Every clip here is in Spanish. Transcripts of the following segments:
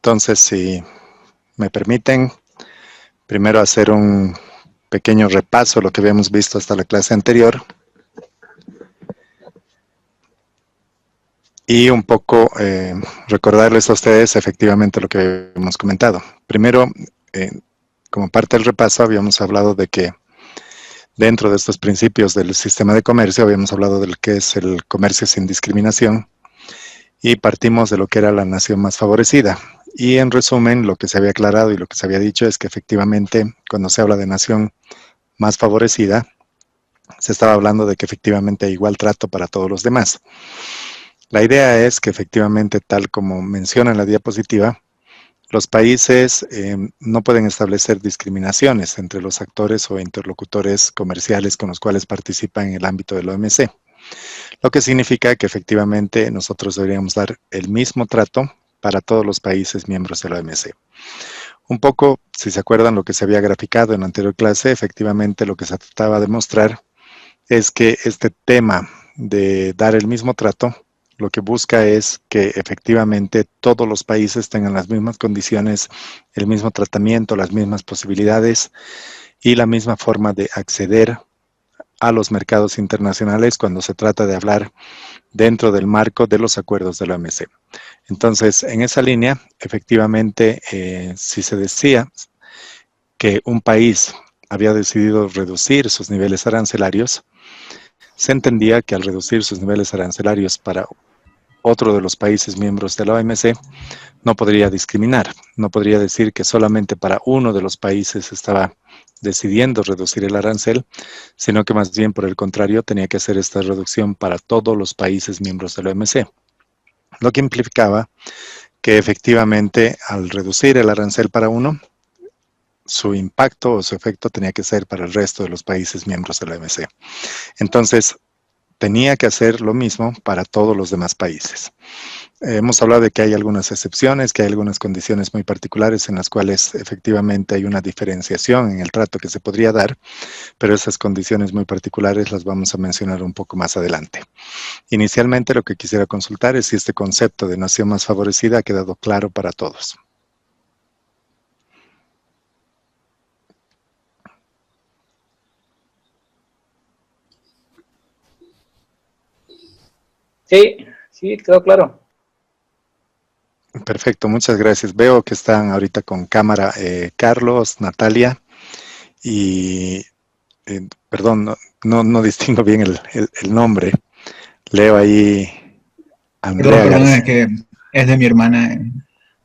Entonces, si me permiten, primero hacer un pequeño repaso de lo que habíamos visto hasta la clase anterior. Y un poco recordarles a ustedes efectivamente lo que habíamos comentado. Primero, como parte del repaso, habíamos hablado de que dentro de estos principios del sistema de comercio, habíamos hablado de lo que es el comercio sin discriminación y partimos de lo que era la nación más favorecida. Y en resumen, lo que se había aclarado y lo que se había dicho es que efectivamente, cuando se habla de nación más favorecida, se estaba hablando de que efectivamente hay igual trato para todos los demás. La idea es que efectivamente, tal como menciona en la diapositiva, los países no pueden establecer discriminaciones entre los actores o interlocutores comerciales con los cuales participan en el ámbito de la OMC. Lo que significa que efectivamente nosotros deberíamos dar el mismo trato para todos los países miembros de la OMC. Un poco, si se acuerdan lo que se había graficado en la anterior clase, efectivamente lo que se trataba de mostrar es que este tema de dar el mismo trato lo que busca es que efectivamente todos los países tengan las mismas condiciones, el mismo tratamiento, las mismas posibilidades y la misma forma de acceder a los mercados internacionales cuando se trata de hablar dentro del marco de los acuerdos de la OMC. Entonces, en esa línea, efectivamente, si se decía que un país había decidido reducir sus niveles arancelarios, se entendía que al reducir sus niveles arancelarios para otro de los países miembros de la OMC, no podría discriminar, no podría decir que solamente para uno de los países estaba decidiendo reducir el arancel, sino que más bien por el contrario tenía que hacer esta reducción para todos los países miembros de la OMC, lo que implicaba que efectivamente al reducir el arancel para uno, su impacto o su efecto tenía que ser para el resto de los países miembros de la OMC. Entonces, tenía que hacer lo mismo para todos los demás países. Hemos hablado de que hay algunas excepciones, que hay algunas condiciones muy particulares en las cuales efectivamente hay una diferenciación en el trato que se podría dar, pero esas condiciones muy particulares las vamos a mencionar un poco más adelante. Inicialmente lo que quisiera consultar es si este concepto de nación más favorecida ha quedado claro para todos. Sí, quedó claro. Perfecto, muchas gracias. Veo que están ahorita con cámara Carlos, Natalia y, perdón, no distingo bien el nombre. Leo ahí Andrea Perdón, García. es que es de mi hermana.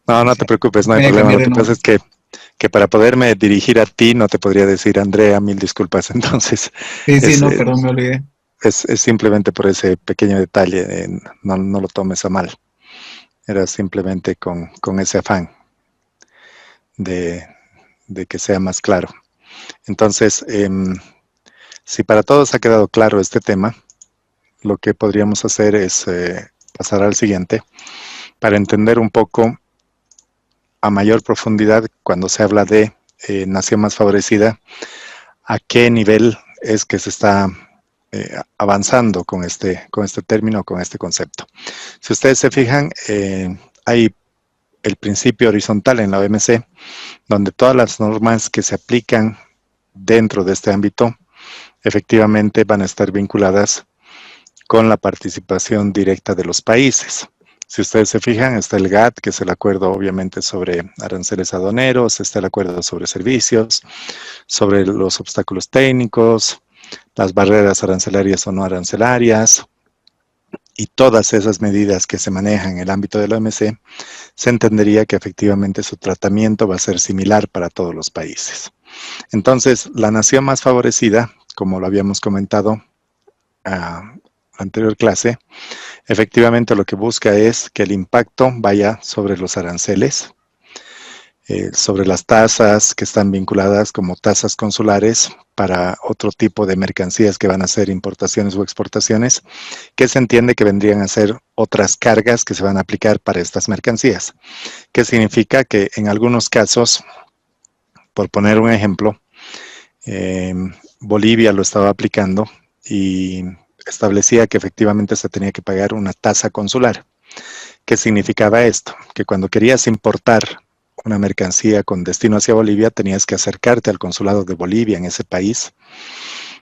No te preocupes, no hay Voy a problema. cambiar Lo de que pasa nombre. es que para poderme dirigir a ti no te podría decir Andrea, mil disculpas. Entonces, Sí, es, no, perdón, me olvidé. es simplemente por ese pequeño detalle, no lo tomes a mal. Era simplemente con ese afán de que sea más claro. Entonces, si para todos ha quedado claro este tema, lo que podríamos hacer es pasar al siguiente para entender un poco a mayor profundidad cuando se habla de nación más favorecida, a qué nivel es que se está avanzando con este término, con este concepto. Si ustedes se fijan, hay el principio horizontal en la OMC, donde todas las normas que se aplican dentro de este ámbito efectivamente van a estar vinculadas con la participación directa de los países. Si ustedes se fijan, está el GATT, que es el acuerdo obviamente sobre aranceles aduaneros, está el acuerdo sobre servicios, sobre los obstáculos técnicos, las barreras arancelarias o no arancelarias, y todas esas medidas que se manejan en el ámbito de la OMC, se entendería que efectivamente su tratamiento va a ser similar para todos los países. Entonces, la nación más favorecida, como lo habíamos comentado la anterior clase, efectivamente lo que busca es que el impacto vaya sobre los aranceles, sobre las tasas que están vinculadas como tasas consulares para otro tipo de mercancías que van a ser importaciones o exportaciones, que se entiende que vendrían a ser otras cargas que se van a aplicar para estas mercancías. ¿Qué significa? Que en algunos casos, por poner un ejemplo, Bolivia lo estaba aplicando y establecía que efectivamente se tenía que pagar una tasa consular. ¿Qué significaba esto? Que cuando querías importar una mercancía con destino hacia Bolivia, tenías que acercarte al consulado de Bolivia en ese país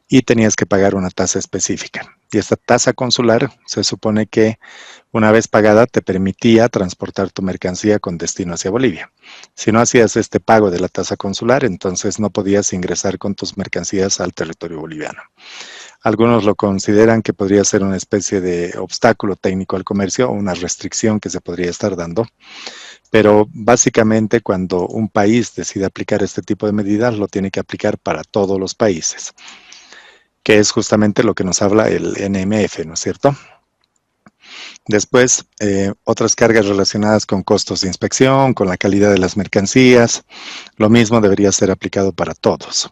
y tenías que pagar una tasa específica. Y esta tasa consular se supone que una vez pagada te permitía transportar tu mercancía con destino hacia Bolivia. Si no hacías este pago de la tasa consular, entonces no podías ingresar con tus mercancías al territorio boliviano. Algunos lo consideran que podría ser una especie de obstáculo técnico al comercio o una restricción que se podría estar dando. Pero básicamente cuando un país decide aplicar este tipo de medidas, lo tiene que aplicar para todos los países, que es justamente lo que nos habla el NMF, ¿no es cierto? Después, otras cargas relacionadas con costos de inspección, con la calidad de las mercancías, lo mismo debería ser aplicado para todos.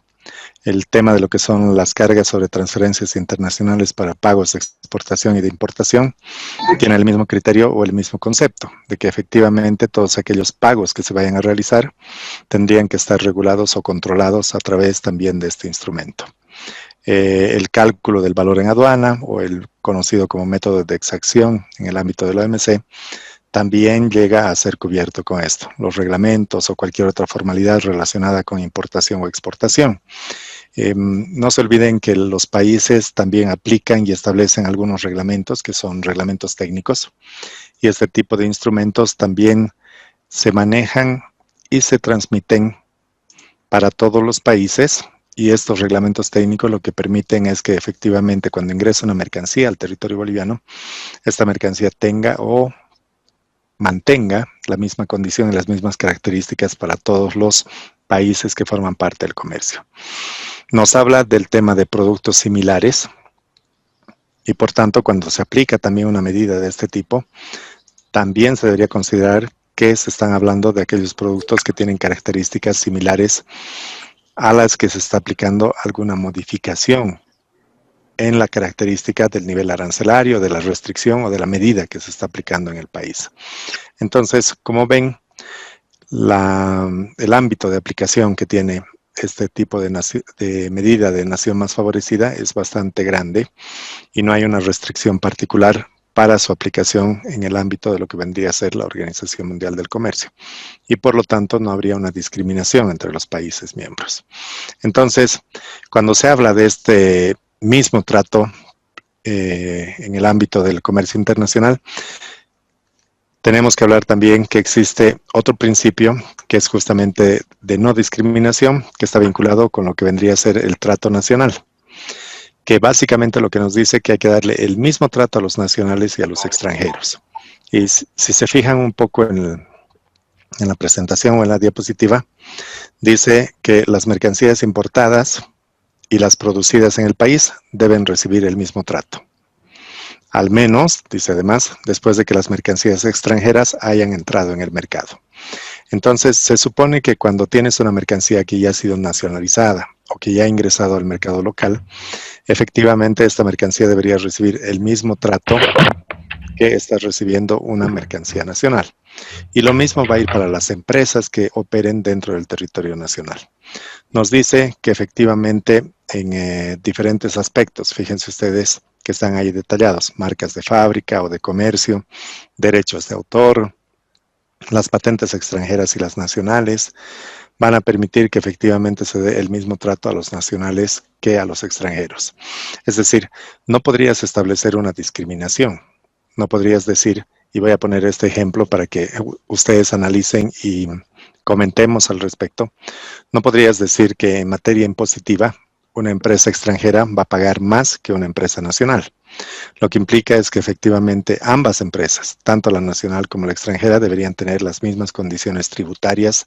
El tema de lo que son las cargas sobre transferencias internacionales para pagos de exportación y de importación tiene el mismo criterio o el mismo concepto, de que efectivamente todos aquellos pagos que se vayan a realizar tendrían que estar regulados o controlados a través también de este instrumento. El cálculo del valor en aduana o el conocido como método de exacción en el ámbito de la OMC también llega a ser cubierto con esto, los reglamentos o cualquier otra formalidad relacionada con importación o exportación. No se olviden que los países también aplican y establecen algunos reglamentos que son reglamentos técnicos y este tipo de instrumentos también se manejan y se transmiten para todos los países y estos reglamentos técnicos lo que permiten es que efectivamente cuando ingresa una mercancía al territorio boliviano, esta mercancía tenga o mantenga la misma condición y las mismas características para todos los países que forman parte del comercio. Nos habla del tema de productos similares y por tanto cuando se aplica también una medida de este tipo, también se debería considerar que se están hablando de aquellos productos que tienen características similares a las que se está aplicando alguna modificación en la característica del nivel arancelario, de la restricción o de la medida que se está aplicando en el país. Entonces, como ven, el ámbito de aplicación que tiene este tipo de medida de nación más favorecida es bastante grande y no hay una restricción particular para su aplicación en el ámbito de lo que vendría a ser la Organización Mundial del Comercio. Y por lo tanto no habría una discriminación entre los países miembros. Entonces, cuando se habla de este mismo trato en el ámbito del comercio internacional, tenemos que hablar también que existe otro principio que es justamente de no discriminación, que está vinculado con lo que vendría a ser el trato nacional, que básicamente lo que nos dice que hay que darle el mismo trato a los nacionales y a los extranjeros. Y si se fijan un poco en la presentación o en la diapositiva, dice que las mercancías importadas y las producidas en el país deben recibir el mismo trato. Al menos, dice además, después de que las mercancías extranjeras hayan entrado en el mercado. Entonces, se supone que cuando tienes una mercancía que ya ha sido nacionalizada o que ya ha ingresado al mercado local, efectivamente esta mercancía debería recibir el mismo trato que está recibiendo una mercancía nacional. Y lo mismo va a ir para las empresas que operen dentro del territorio nacional. Nos dice que efectivamente en diferentes aspectos, fíjense ustedes que están ahí detallados, marcas de fábrica o de comercio, derechos de autor, las patentes extranjeras y las nacionales, van a permitir que efectivamente se dé el mismo trato a los nacionales que a los extranjeros. Es decir, no podrías establecer una discriminación, no podrías decir, y voy a poner este ejemplo para que ustedes analicen y comentemos al respecto, no podrías decir que en materia impositiva una empresa extranjera va a pagar más que una empresa nacional. Lo que implica es que efectivamente ambas empresas, tanto la nacional como la extranjera, deberían tener las mismas condiciones tributarias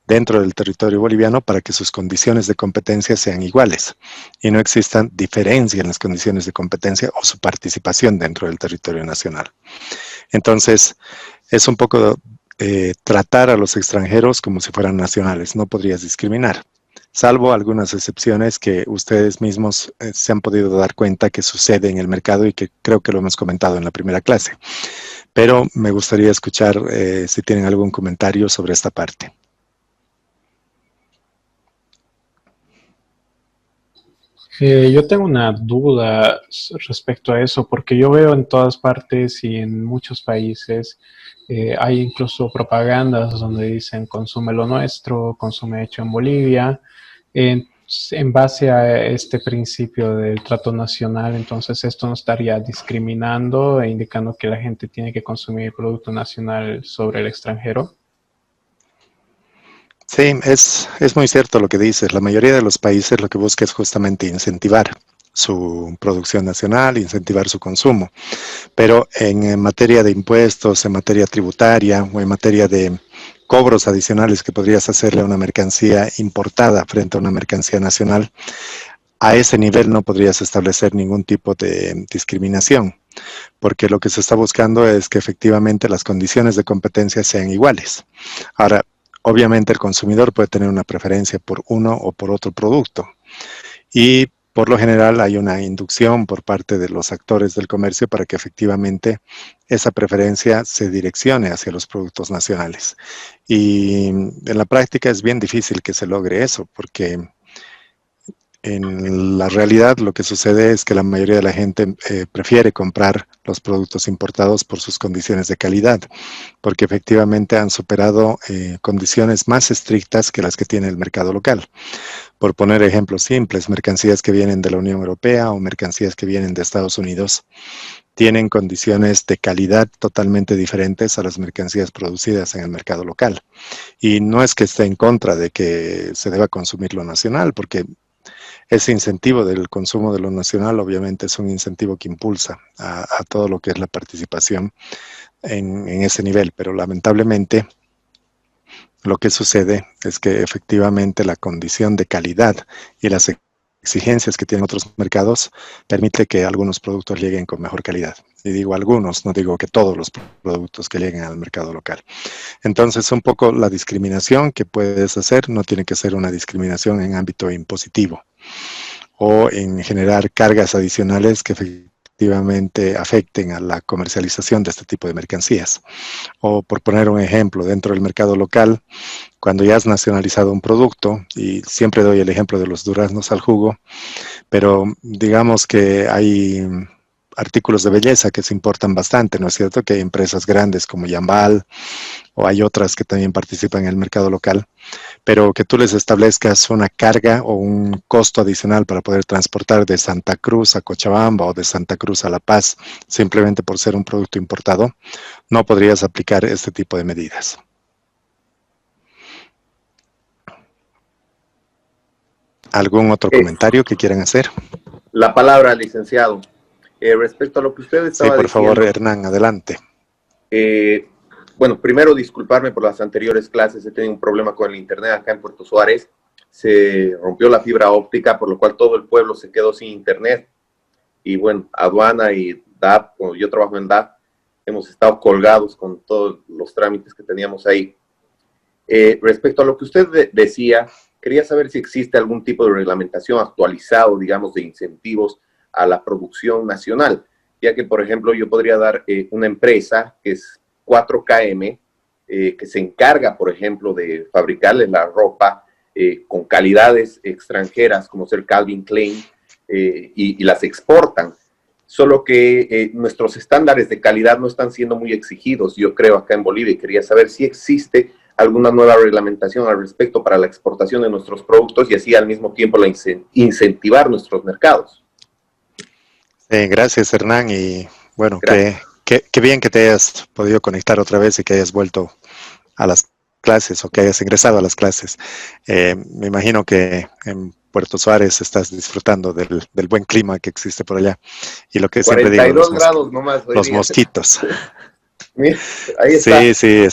dentro del territorio boliviano para que sus condiciones de competencia sean iguales y no existan diferencia en las condiciones de competencia o su participación dentro del territorio nacional. Entonces, es un poco tratar a los extranjeros como si fueran nacionales, no podrías discriminar, salvo algunas excepciones que ustedes mismos se han podido dar cuenta que sucede en el mercado y que creo que lo hemos comentado en la primera clase. Pero me gustaría escuchar si tienen algún comentario sobre esta parte. Yo tengo una duda respecto a eso, porque yo veo en todas partes y en muchos países, hay incluso propagandas donde dicen consume lo nuestro, consume hecho en Bolivia, en base a este principio del trato nacional. Entonces esto no estaría discriminando e indicando que la gente tiene que consumir producto nacional sobre el extranjero. Sí, es muy cierto lo que dices. La mayoría de los países lo que busca es justamente incentivar su producción nacional, incentivar su consumo. Pero en materia de impuestos, en materia tributaria o en materia de cobros adicionales que podrías hacerle a una mercancía importada frente a una mercancía nacional, a ese nivel no podrías establecer ningún tipo de discriminación, porque lo que se está buscando es que efectivamente las condiciones de competencia sean iguales. Ahora, obviamente el consumidor puede tener una preferencia por uno o por otro producto y por lo general hay una inducción por parte de los actores del comercio para que efectivamente esa preferencia se direccione hacia los productos nacionales. Y en la práctica es bien difícil que se logre eso, porque en la realidad lo que sucede es que la mayoría de la gente prefiere comprar los productos importados por sus condiciones de calidad, porque efectivamente han superado condiciones más estrictas que las que tiene el mercado local. Por poner ejemplos simples, mercancías que vienen de la Unión Europea o mercancías que vienen de Estados Unidos tienen condiciones de calidad totalmente diferentes a las mercancías producidas en el mercado local. Y no es que esté en contra de que se deba consumir lo nacional, porque ese incentivo del consumo de lo nacional obviamente es un incentivo que impulsa a todo lo que es la participación en ese nivel, pero lamentablemente lo que sucede es que efectivamente la condición de calidad y las exigencias que tienen otros mercados permite que algunos productos lleguen con mejor calidad. Y digo algunos, no digo que todos los productos que lleguen al mercado local. Entonces, un poco la discriminación que puedes hacer no tiene que ser una discriminación en ámbito impositivo o en generar cargas adicionales que efectivamente afecten a la comercialización de este tipo de mercancías. O por poner un ejemplo, dentro del mercado local, cuando ya has nacionalizado un producto, y siempre doy el ejemplo de los duraznos al jugo, pero digamos que hay artículos de belleza que se importan bastante, ¿no es cierto? Que hay empresas grandes como Yambal o hay otras que también participan en el mercado local, pero que tú les establezcas una carga o un costo adicional para poder transportar de Santa Cruz a Cochabamba o de Santa Cruz a La Paz, simplemente por ser un producto importado, no podrías aplicar este tipo de medidas. ¿Algún otro comentario que quieran hacer? La palabra, licenciado. Respecto a lo que usted estaba diciendo. Sí, por favor, diciendo, Hernán, adelante. Bueno, primero disculparme por las anteriores clases. He tenido un problema con el internet acá en Puerto Suárez. Se rompió la fibra óptica, por lo cual todo el pueblo se quedó sin internet. Y bueno, aduana y DAP, como yo trabajo en DAP, hemos estado colgados con todos los trámites que teníamos ahí. Respecto a lo que usted decía, quería saber si existe algún tipo de reglamentación actualizado, digamos, de incentivos a la producción nacional, ya que, por ejemplo, yo podría dar una empresa que es 4KM, que se encarga, por ejemplo, de fabricarle la ropa con calidades extranjeras, como ser Calvin Klein, y las exportan. Solo que nuestros estándares de calidad no están siendo muy exigidos, yo creo, acá en Bolivia, y quería saber si existe alguna nueva reglamentación al respecto para la exportación de nuestros productos y así al mismo tiempo incentivar nuestros mercados. Gracias, Hernán, y bueno, qué bien que te hayas podido conectar otra vez y que hayas vuelto a las clases o que hayas ingresado a las clases. Me imagino que en Puerto Suárez estás disfrutando del buen clima que existe por allá y lo que siempre digo, 42 grados nomás. Los mosquitos. Mira, ahí está. Sí,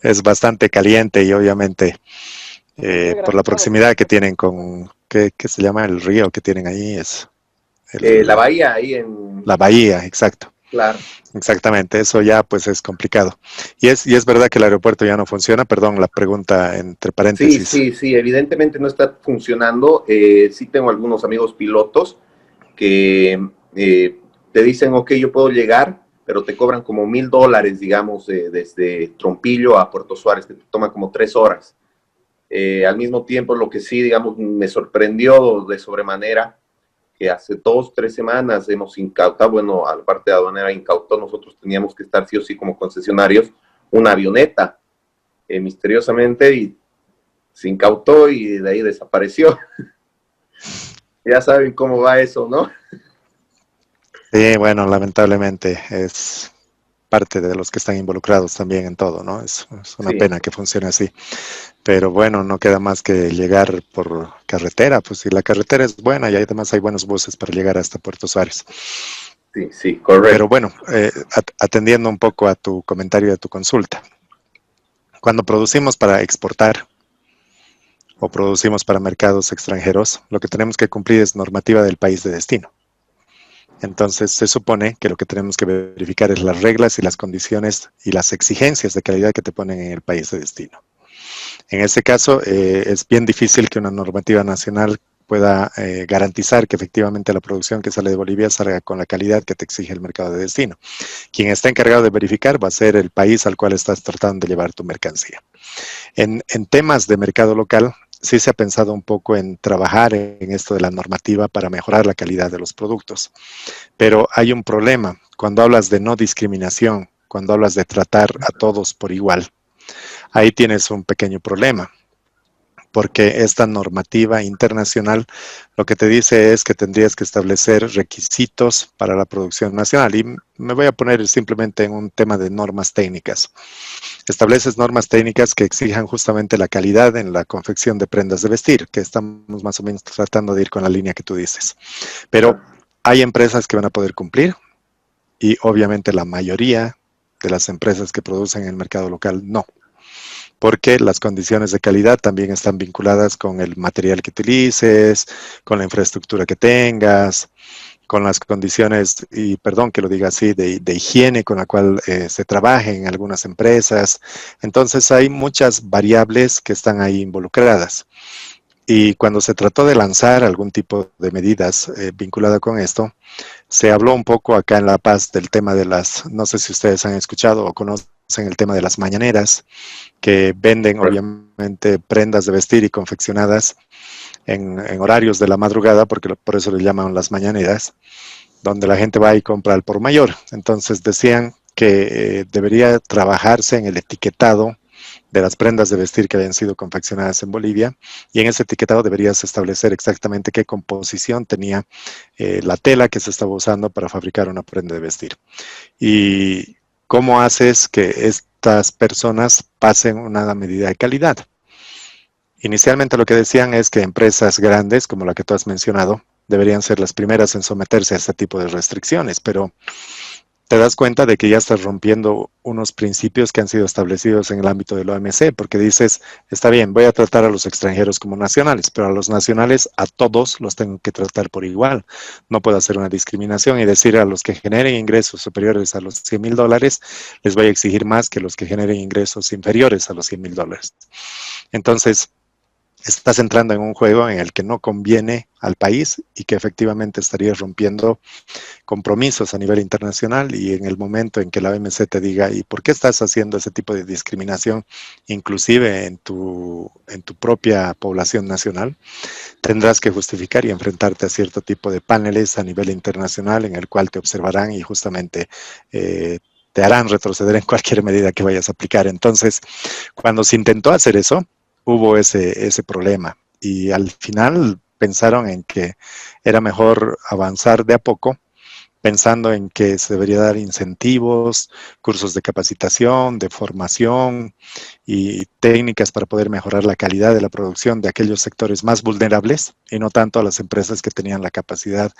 es bastante caliente y obviamente por la proximidad que tienen con, ¿qué se llama? El río que tienen ahí es... la bahía ahí en... La bahía, exacto. Claro. Exactamente, eso ya pues es complicado. Y es verdad que el aeropuerto ya no funciona, perdón, la pregunta entre paréntesis. Sí, evidentemente no está funcionando. Sí tengo algunos amigos pilotos que te dicen, ok, yo puedo llegar, pero te cobran como $1,000, digamos, desde Trompillo a Puerto Suárez, que te toma como 3 horas. Al mismo tiempo, lo que sí, digamos, me sorprendió de sobremanera, que hace 2, 3 semanas hemos incautado, bueno, a la parte de aduanera incautó, nosotros teníamos que estar sí o sí como concesionarios, una avioneta, misteriosamente, y se incautó y de ahí desapareció. Ya saben cómo va eso, ¿no? Sí, bueno, lamentablemente es parte de los que están involucrados también en todo, ¿no? Es una Sí. pena que funcione así. Pero bueno, no queda más que llegar por carretera, pues si la carretera es buena y además hay buenos buses para llegar hasta Puerto Suárez. Sí, sí, correcto. Pero bueno, atendiendo un poco a tu comentario y a tu consulta, cuando producimos para exportar o producimos para mercados extranjeros, lo que tenemos que cumplir es normativa del país de destino. Entonces se supone que lo que tenemos que verificar es las reglas y las condiciones y las exigencias de calidad que te ponen en el país de destino. En este caso, es bien difícil que una normativa nacional pueda garantizar que efectivamente la producción que sale de Bolivia salga con la calidad que te exige el mercado de destino. Quien está encargado de verificar va a ser el país al cual estás tratando de llevar tu mercancía. En temas de mercado local, sí se ha pensado un poco en trabajar en esto de la normativa para mejorar la calidad de los productos. Pero hay un problema. Cuando hablas de no discriminación, cuando hablas de tratar a todos por igual, ahí tienes un pequeño problema, porque esta normativa internacional lo que te dice es que tendrías que establecer requisitos para la producción nacional. Y me voy a poner simplemente en un tema de normas técnicas. Estableces normas técnicas que exijan justamente la calidad en la confección de prendas de vestir, que estamos más o menos tratando de ir con la línea que tú dices. Pero hay empresas que van a poder cumplir y obviamente la mayoría de las empresas que producen en el mercado local no. Porque las condiciones de calidad también están vinculadas con el material que utilices, con la infraestructura que tengas, con las condiciones, y perdón que lo diga así, de higiene con la cual se trabaja en algunas empresas. Entonces hay muchas variables que están ahí involucradas. Y cuando se trató de lanzar algún tipo de medidas vinculada con esto, se habló un poco acá en La Paz del tema de las, no sé si ustedes han escuchado o conocen el tema de las mañaneras, que venden obviamente prendas de vestir y confeccionadas en horarios de la madrugada, porque por eso le llaman las mañaneras, donde la gente va y compra al por mayor. Entonces decían que debería trabajarse en el etiquetado de las prendas de vestir que habían sido confeccionadas en Bolivia, y en ese etiquetado deberías establecer exactamente qué composición tenía la tela que se estaba usando para fabricar una prenda de vestir. Y cómo haces que estas personas pasen una medida de calidad. Inicialmente lo que decían es que empresas grandes, como la que tú has mencionado, deberían ser las primeras en someterse a este tipo de restricciones, pero te das cuenta de que ya estás rompiendo unos principios que han sido establecidos en el ámbito de la OMC, porque dices, está bien, voy a tratar a los extranjeros como nacionales, pero a los nacionales, a todos los tengo que tratar por igual. No puedo hacer una discriminación y decir a los que generen ingresos superiores a los $100,000, les voy a exigir más que los que generen ingresos inferiores a los $100,000. Entonces, estás entrando en un juego en el que no conviene al país y que efectivamente estarías rompiendo compromisos a nivel internacional, y en el momento en que la OMC te diga, ¿y por qué estás haciendo ese tipo de discriminación inclusive en tu propia población nacional? Tendrás que justificar y enfrentarte a cierto tipo de paneles a nivel internacional en el cual te observarán y justamente te harán retroceder en cualquier medida que vayas a aplicar. Entonces, cuando se intentó hacer eso, hubo ese problema, y al final pensaron en que era mejor avanzar de a poco, pensando en que se debería dar incentivos, cursos de capacitación, de formación y técnicas para poder mejorar la calidad de la producción de aquellos sectores más vulnerables, y no tanto a las empresas que tenían la capacidad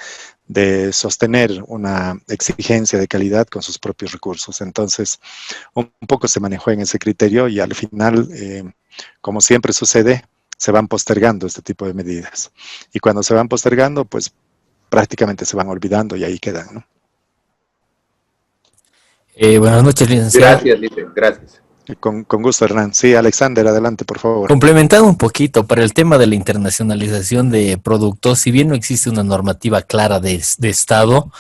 de sostener una exigencia de calidad con sus propios recursos. Entonces, un poco se manejó en ese criterio, y al final, como siempre sucede, se van postergando este tipo de medidas. Y cuando se van postergando, pues prácticamente se van olvidando y ahí quedan, ¿no? Buenas noches, licenciado. Gracias, Lice, gracias. Con gusto, Hernán. Sí, Alexander, adelante, por favor. Complementando un poquito, para el tema de la internacionalización de productos, si bien no existe una normativa clara de Estado,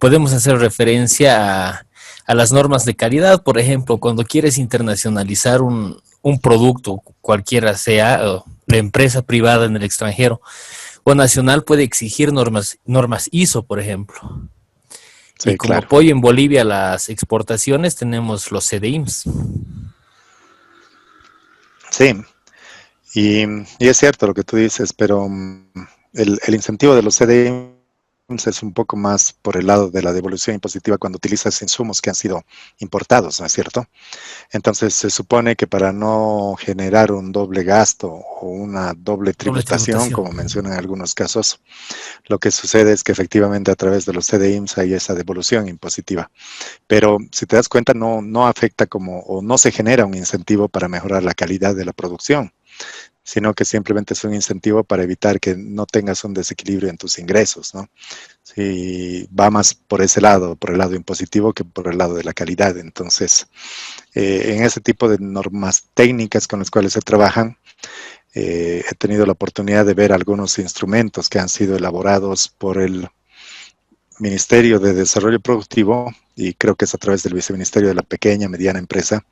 podemos hacer referencia a las normas de calidad. Por ejemplo, cuando quieres internacionalizar un producto, cualquiera sea, la empresa privada en el extranjero o nacional puede exigir normas ISO, por ejemplo. Y Sí, como claro. apoyo en Bolivia a las exportaciones tenemos los CDIMS. Sí, y es cierto lo que tú dices, pero el incentivo de los CDMs es un poco más por el lado de la devolución impositiva cuando utilizas insumos que han sido importados, ¿no es cierto? Entonces se supone que para no generar un doble gasto o una doble Doble tributación, tributación. como mencionan en algunos casos, lo que sucede es que efectivamente a través de los CDIMs hay esa devolución impositiva. Pero si te das cuenta, no afecta como, o no se genera un incentivo para mejorar la calidad de la producción, sino que simplemente es un incentivo para evitar que no tengas un desequilibrio en tus ingresos, ¿no? Sí, va más por ese lado, por el lado impositivo que por el lado de la calidad. Entonces, en ese tipo de normas técnicas con las cuales se trabajan, he tenido la oportunidad de ver algunos instrumentos que han sido elaborados por el Ministerio de Desarrollo Productivo, y creo que es a través del Viceministerio de la Pequeña, Mediana Empresa,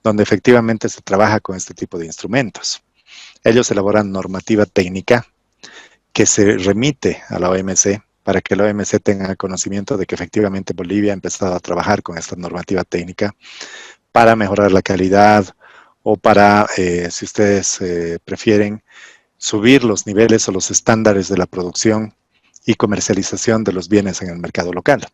donde efectivamente se trabaja con este tipo de instrumentos. Ellos elaboran normativa técnica que se remite a la OMC para que la OMC tenga conocimiento de que efectivamente Bolivia ha empezado a trabajar con esta normativa técnica para mejorar la calidad o para, si ustedes prefieren, subir los niveles o los estándares de la producción y comercialización de los bienes en el mercado local.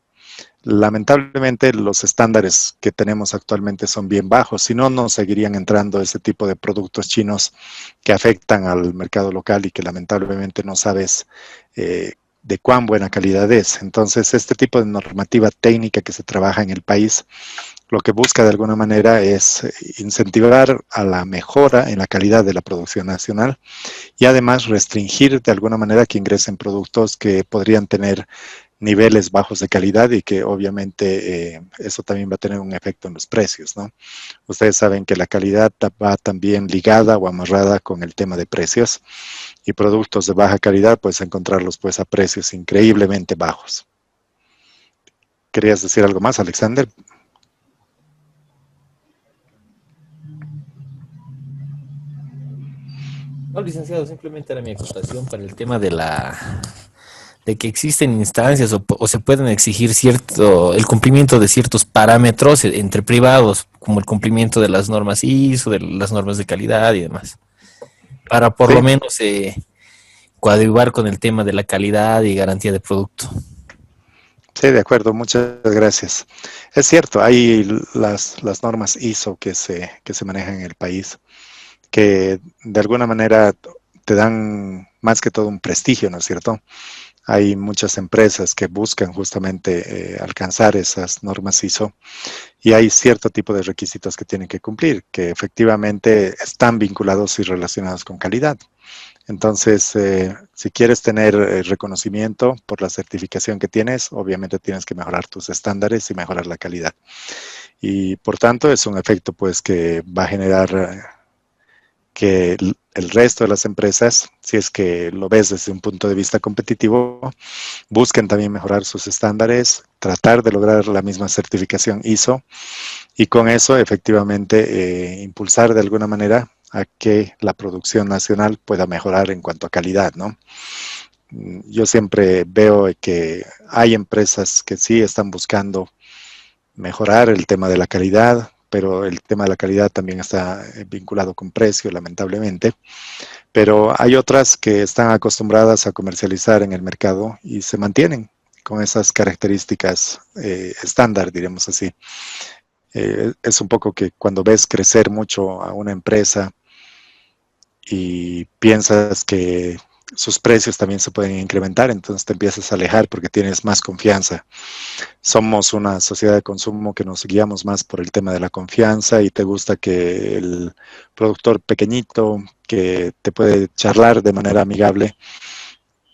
Lamentablemente los estándares que tenemos actualmente son bien bajos, si no, no seguirían entrando ese tipo de productos chinos que afectan al mercado local y que lamentablemente no sabes de cuán buena calidad es. Entonces, este tipo de normativa técnica que se trabaja en el país, lo que busca de alguna manera es incentivar a la mejora en la calidad de la producción nacional y además restringir de alguna manera que ingresen productos que podrían tener niveles bajos de calidad y que obviamente eso también va a tener un efecto en los precios, ¿no? Ustedes saben que la calidad va también ligada o amarrada con el tema de precios y productos de baja calidad puedes encontrarlos pues a precios increíblemente bajos. ¿Querías decir algo más, Alexander? No, licenciado, simplemente era mi acotación para el tema de que existen instancias o se pueden exigir el cumplimiento de ciertos parámetros entre privados, como el cumplimiento de las normas ISO, de las normas de calidad y demás, para por Sí. lo menos coadyuvar con el tema de la calidad y garantía de producto. Sí, de acuerdo, muchas gracias. Es cierto, hay las normas ISO que se manejan en el país, que de alguna manera te dan más que todo un prestigio, ¿no es cierto? Hay muchas empresas que buscan justamente alcanzar esas normas ISO y hay cierto tipo de requisitos que tienen que cumplir, que efectivamente están vinculados y relacionados con calidad. Entonces, si quieres tener reconocimiento por la certificación que tienes, obviamente tienes que mejorar tus estándares y mejorar la calidad. Y por tanto, es un efecto pues que va a generar que el resto de las empresas, si es que lo ves desde un punto de vista competitivo, busquen también mejorar sus estándares, tratar de lograr la misma certificación ISO y con eso efectivamente impulsar de alguna manera a que la producción nacional pueda mejorar en cuanto a calidad, ¿no? Yo siempre veo que hay empresas que sí están buscando mejorar el tema de la calidad, pero el tema de la calidad también está vinculado con precio, lamentablemente. Pero hay otras que están acostumbradas a comercializar en el mercado y se mantienen con esas características estándar, diremos así. Es un poco que cuando ves crecer mucho a una empresa y piensas que sus precios también se pueden incrementar, entonces te empiezas a alejar porque tienes más confianza. Somos una sociedad de consumo que nos guiamos más por el tema de la confianza y te gusta que el productor pequeñito que te puede charlar de manera amigable,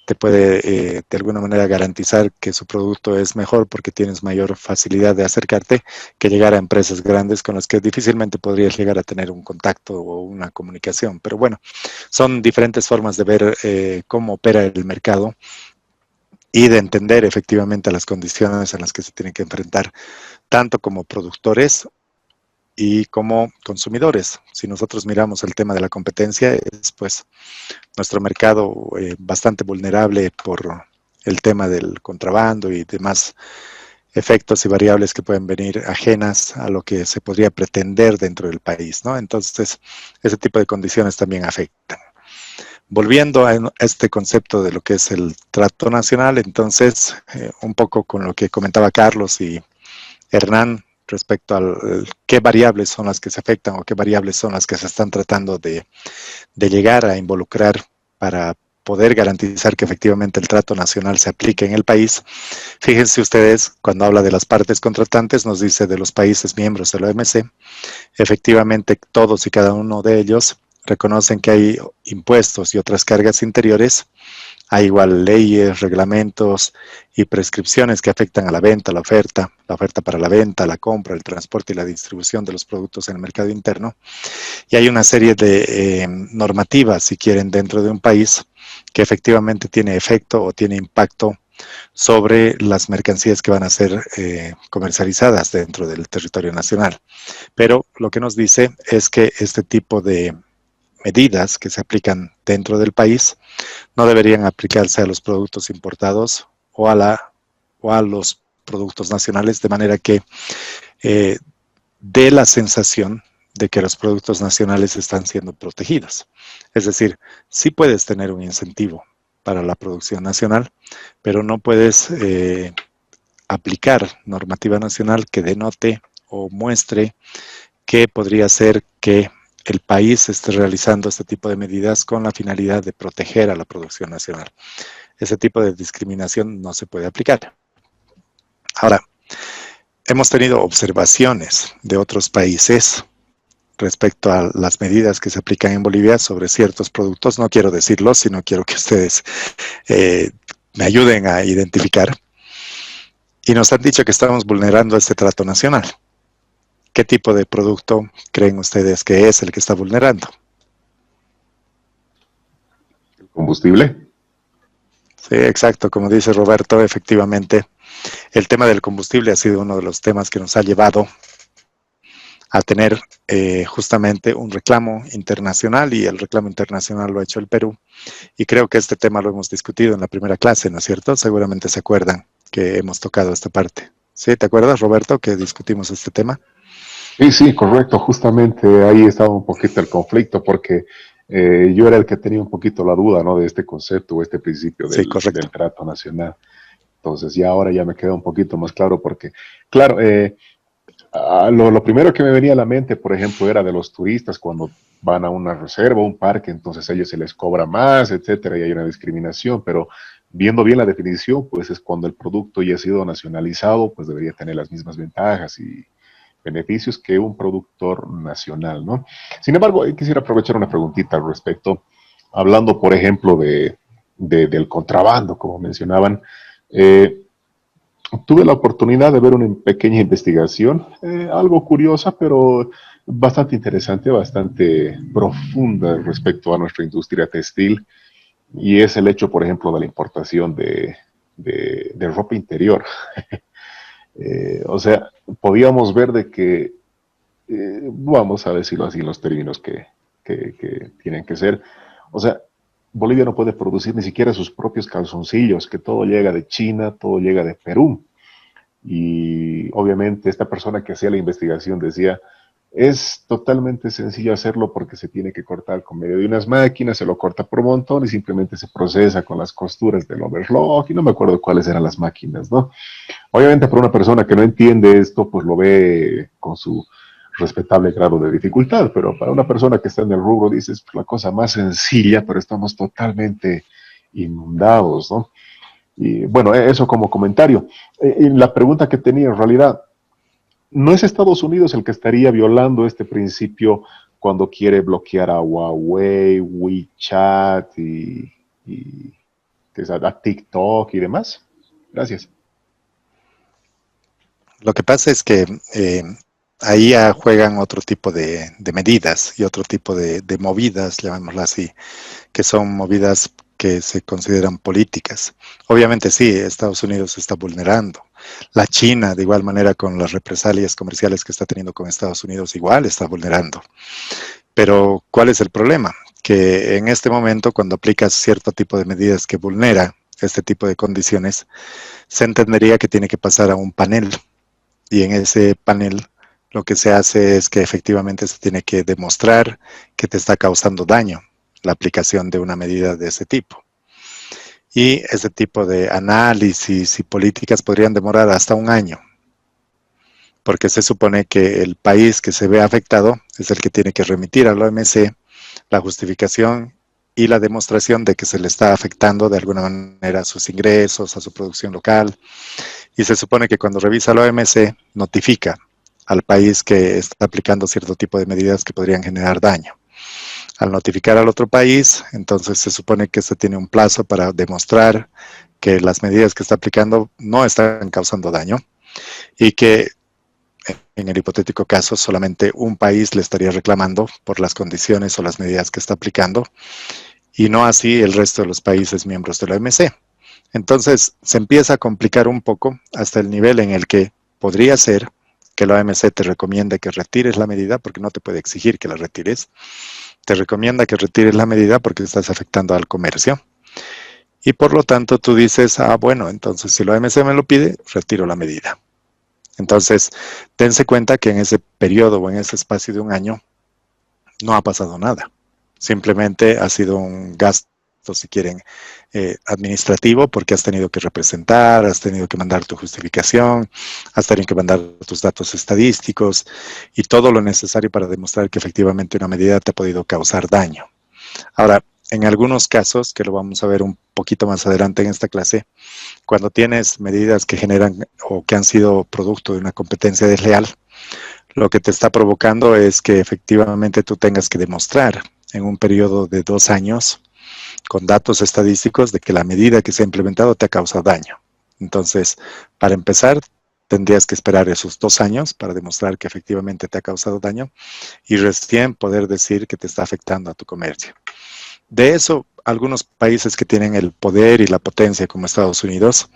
te puede de alguna manera garantizar que su producto es mejor porque tienes mayor facilidad de acercarte que llegar a empresas grandes con las que difícilmente podrías llegar a tener un contacto o una comunicación. Pero bueno, son diferentes formas de ver cómo opera el mercado y de entender efectivamente las condiciones en las que se tienen que enfrentar tanto como productores y como consumidores. Si nosotros miramos el tema de la competencia, es pues nuestro mercado bastante vulnerable por el tema del contrabando y demás efectos y variables que pueden venir ajenas a lo que se podría pretender dentro del país, ¿no? Entonces, ese tipo de condiciones también afectan. Volviendo a este concepto de lo que es el trato nacional, entonces, un poco con lo que comentaba Carlos y Hernán respecto a qué variables son las que se afectan o qué variables son las que se están tratando de llegar a involucrar para poder garantizar que efectivamente el trato nacional se aplique en el país. Fíjense ustedes, cuando habla de las partes contratantes, nos dice de los países miembros de la OMC, efectivamente todos y cada uno de ellos reconocen que hay impuestos y otras cargas interiores, hay igual leyes, reglamentos y prescripciones que afectan a la venta, la oferta para la venta, la compra, el transporte y la distribución de los productos en el mercado interno. Y hay una serie de normativas, si quieren, dentro de un país que efectivamente tiene efecto o tiene impacto sobre las mercancías que van a ser comercializadas dentro del territorio nacional. Pero lo que nos dice es que este tipo de medidas que se aplican dentro del país no deberían aplicarse a los productos importados o a los productos nacionales, de manera que dé la sensación de que los productos nacionales están siendo protegidos. Es decir, sí puedes tener un incentivo para la producción nacional, pero no puedes aplicar normativa nacional que denote o muestre que podría ser que el país esté realizando este tipo de medidas con la finalidad de proteger a la producción nacional. Ese tipo de discriminación no se puede aplicar. Ahora, hemos tenido observaciones de otros países respecto a las medidas que se aplican en Bolivia sobre ciertos productos. No quiero decirlos, sino quiero que ustedes me ayuden a identificar. Y nos han dicho que estamos vulnerando este trato nacional. ¿Qué tipo de producto creen ustedes que es el que está vulnerando? ¿El combustible? Sí, exacto. Como dice Roberto, efectivamente, el tema del combustible ha sido uno de los temas que nos ha llevado a tener justamente un reclamo internacional, y el reclamo internacional lo ha hecho el Perú. Y creo que este tema lo hemos discutido en la primera clase, ¿no es cierto? Seguramente se acuerdan que hemos tocado esta parte. ¿Sí? ¿Te acuerdas, Roberto, que discutimos este tema? Sí, correcto. Justamente ahí estaba un poquito el conflicto, porque yo era el que tenía un poquito la duda, ¿no?, de este concepto o este principio del trato nacional. Entonces ahora ya me queda un poquito más claro, porque, claro, lo primero que me venía a la mente, por ejemplo, era de los turistas cuando van a una reserva, un parque, entonces a ellos se les cobra más, etcétera, y hay una discriminación, pero viendo bien la definición, pues es cuando el producto ya ha sido nacionalizado, pues debería tener las mismas ventajas y beneficios que un productor nacional, ¿no? Sin embargo, quisiera aprovechar una preguntita al respecto, hablando, por ejemplo, del contrabando, como mencionaban. Tuve la oportunidad de ver una pequeña investigación, algo curiosa, pero bastante interesante, bastante profunda respecto a nuestra industria textil, y es el hecho, por ejemplo, de la importación de ropa interior. O sea, podíamos ver de que, vamos a decirlo así en los términos que tienen que ser, o sea, Bolivia no puede producir ni siquiera sus propios calzoncillos, que todo llega de China, todo llega de Perú. Y obviamente esta persona que hacía la investigación decía, es totalmente sencillo hacerlo porque se tiene que cortar con medio de unas máquinas, se lo corta por montón y simplemente se procesa con las costuras del overlock, y no me acuerdo cuáles eran las máquinas, ¿no? Obviamente para una persona que no entiende esto, pues lo ve con su respetable grado de dificultad, pero para una persona que está en el rubro dices, pues la cosa más sencilla, pero estamos totalmente inundados, ¿no? Y bueno, eso como comentario. Y la pregunta que tenía en realidad, ¿no es Estados Unidos el que estaría violando este principio cuando quiere bloquear a Huawei, WeChat y a TikTok y demás? Gracias. Lo que pasa es que ahí ya juegan otro tipo de medidas y otro tipo de movidas, llamémoslo así, que son movidas que se consideran políticas. Obviamente sí, Estados Unidos se está vulnerando, La China, de igual manera, con las represalias comerciales que está teniendo con Estados Unidos, igual está vulnerando. Pero, ¿cuál es el problema? Que en este momento, cuando aplicas cierto tipo de medidas que vulnera este tipo de condiciones, se entendería que tiene que pasar a un panel. Y en ese panel lo que se hace es que efectivamente se tiene que demostrar que te está causando daño la aplicación de una medida de ese tipo. Y ese tipo de análisis y políticas podrían demorar hasta un año, porque se supone que el país que se ve afectado es el que tiene que remitir a la OMC la justificación y la demostración de que se le está afectando de alguna manera a sus ingresos, a su producción local. Y se supone que cuando revisa la OMC, notifica al país que está aplicando cierto tipo de medidas que podrían generar daño. Al notificar al otro país, entonces se supone que se tiene un plazo para demostrar que las medidas que está aplicando no están causando daño y que en el hipotético caso solamente un país le estaría reclamando por las condiciones o las medidas que está aplicando y no así el resto de los países miembros de la OMC. Entonces se empieza a complicar un poco hasta el nivel en el que podría ser que la OMC te recomiende que retires la medida, porque no te puede exigir que la retires. Te recomienda que retires la medida porque estás afectando al comercio. Y por lo tanto tú dices, bueno, entonces si la OMC me lo pide, retiro la medida. Entonces, dense cuenta que en ese periodo o en ese espacio de un año no ha pasado nada. Simplemente ha sido un gasto, si quieren, administrativo, porque has tenido que representar, has tenido que mandar tu justificación, has tenido que mandar tus datos estadísticos y todo lo necesario para demostrar que efectivamente una medida te ha podido causar daño. Ahora, en algunos casos, que lo vamos a ver un poquito más adelante en esta clase, cuando tienes medidas que generan o que han sido producto de una competencia desleal, lo que te está provocando es que efectivamente tú tengas que demostrar en un periodo de 2 años, con datos estadísticos, de que la medida que se ha implementado te ha causado daño. Entonces, para empezar, tendrías que esperar esos 2 años para demostrar que efectivamente te ha causado daño y recién poder decir que te está afectando a tu comercio. De eso, algunos países que tienen el poder y la potencia, como Estados Unidos,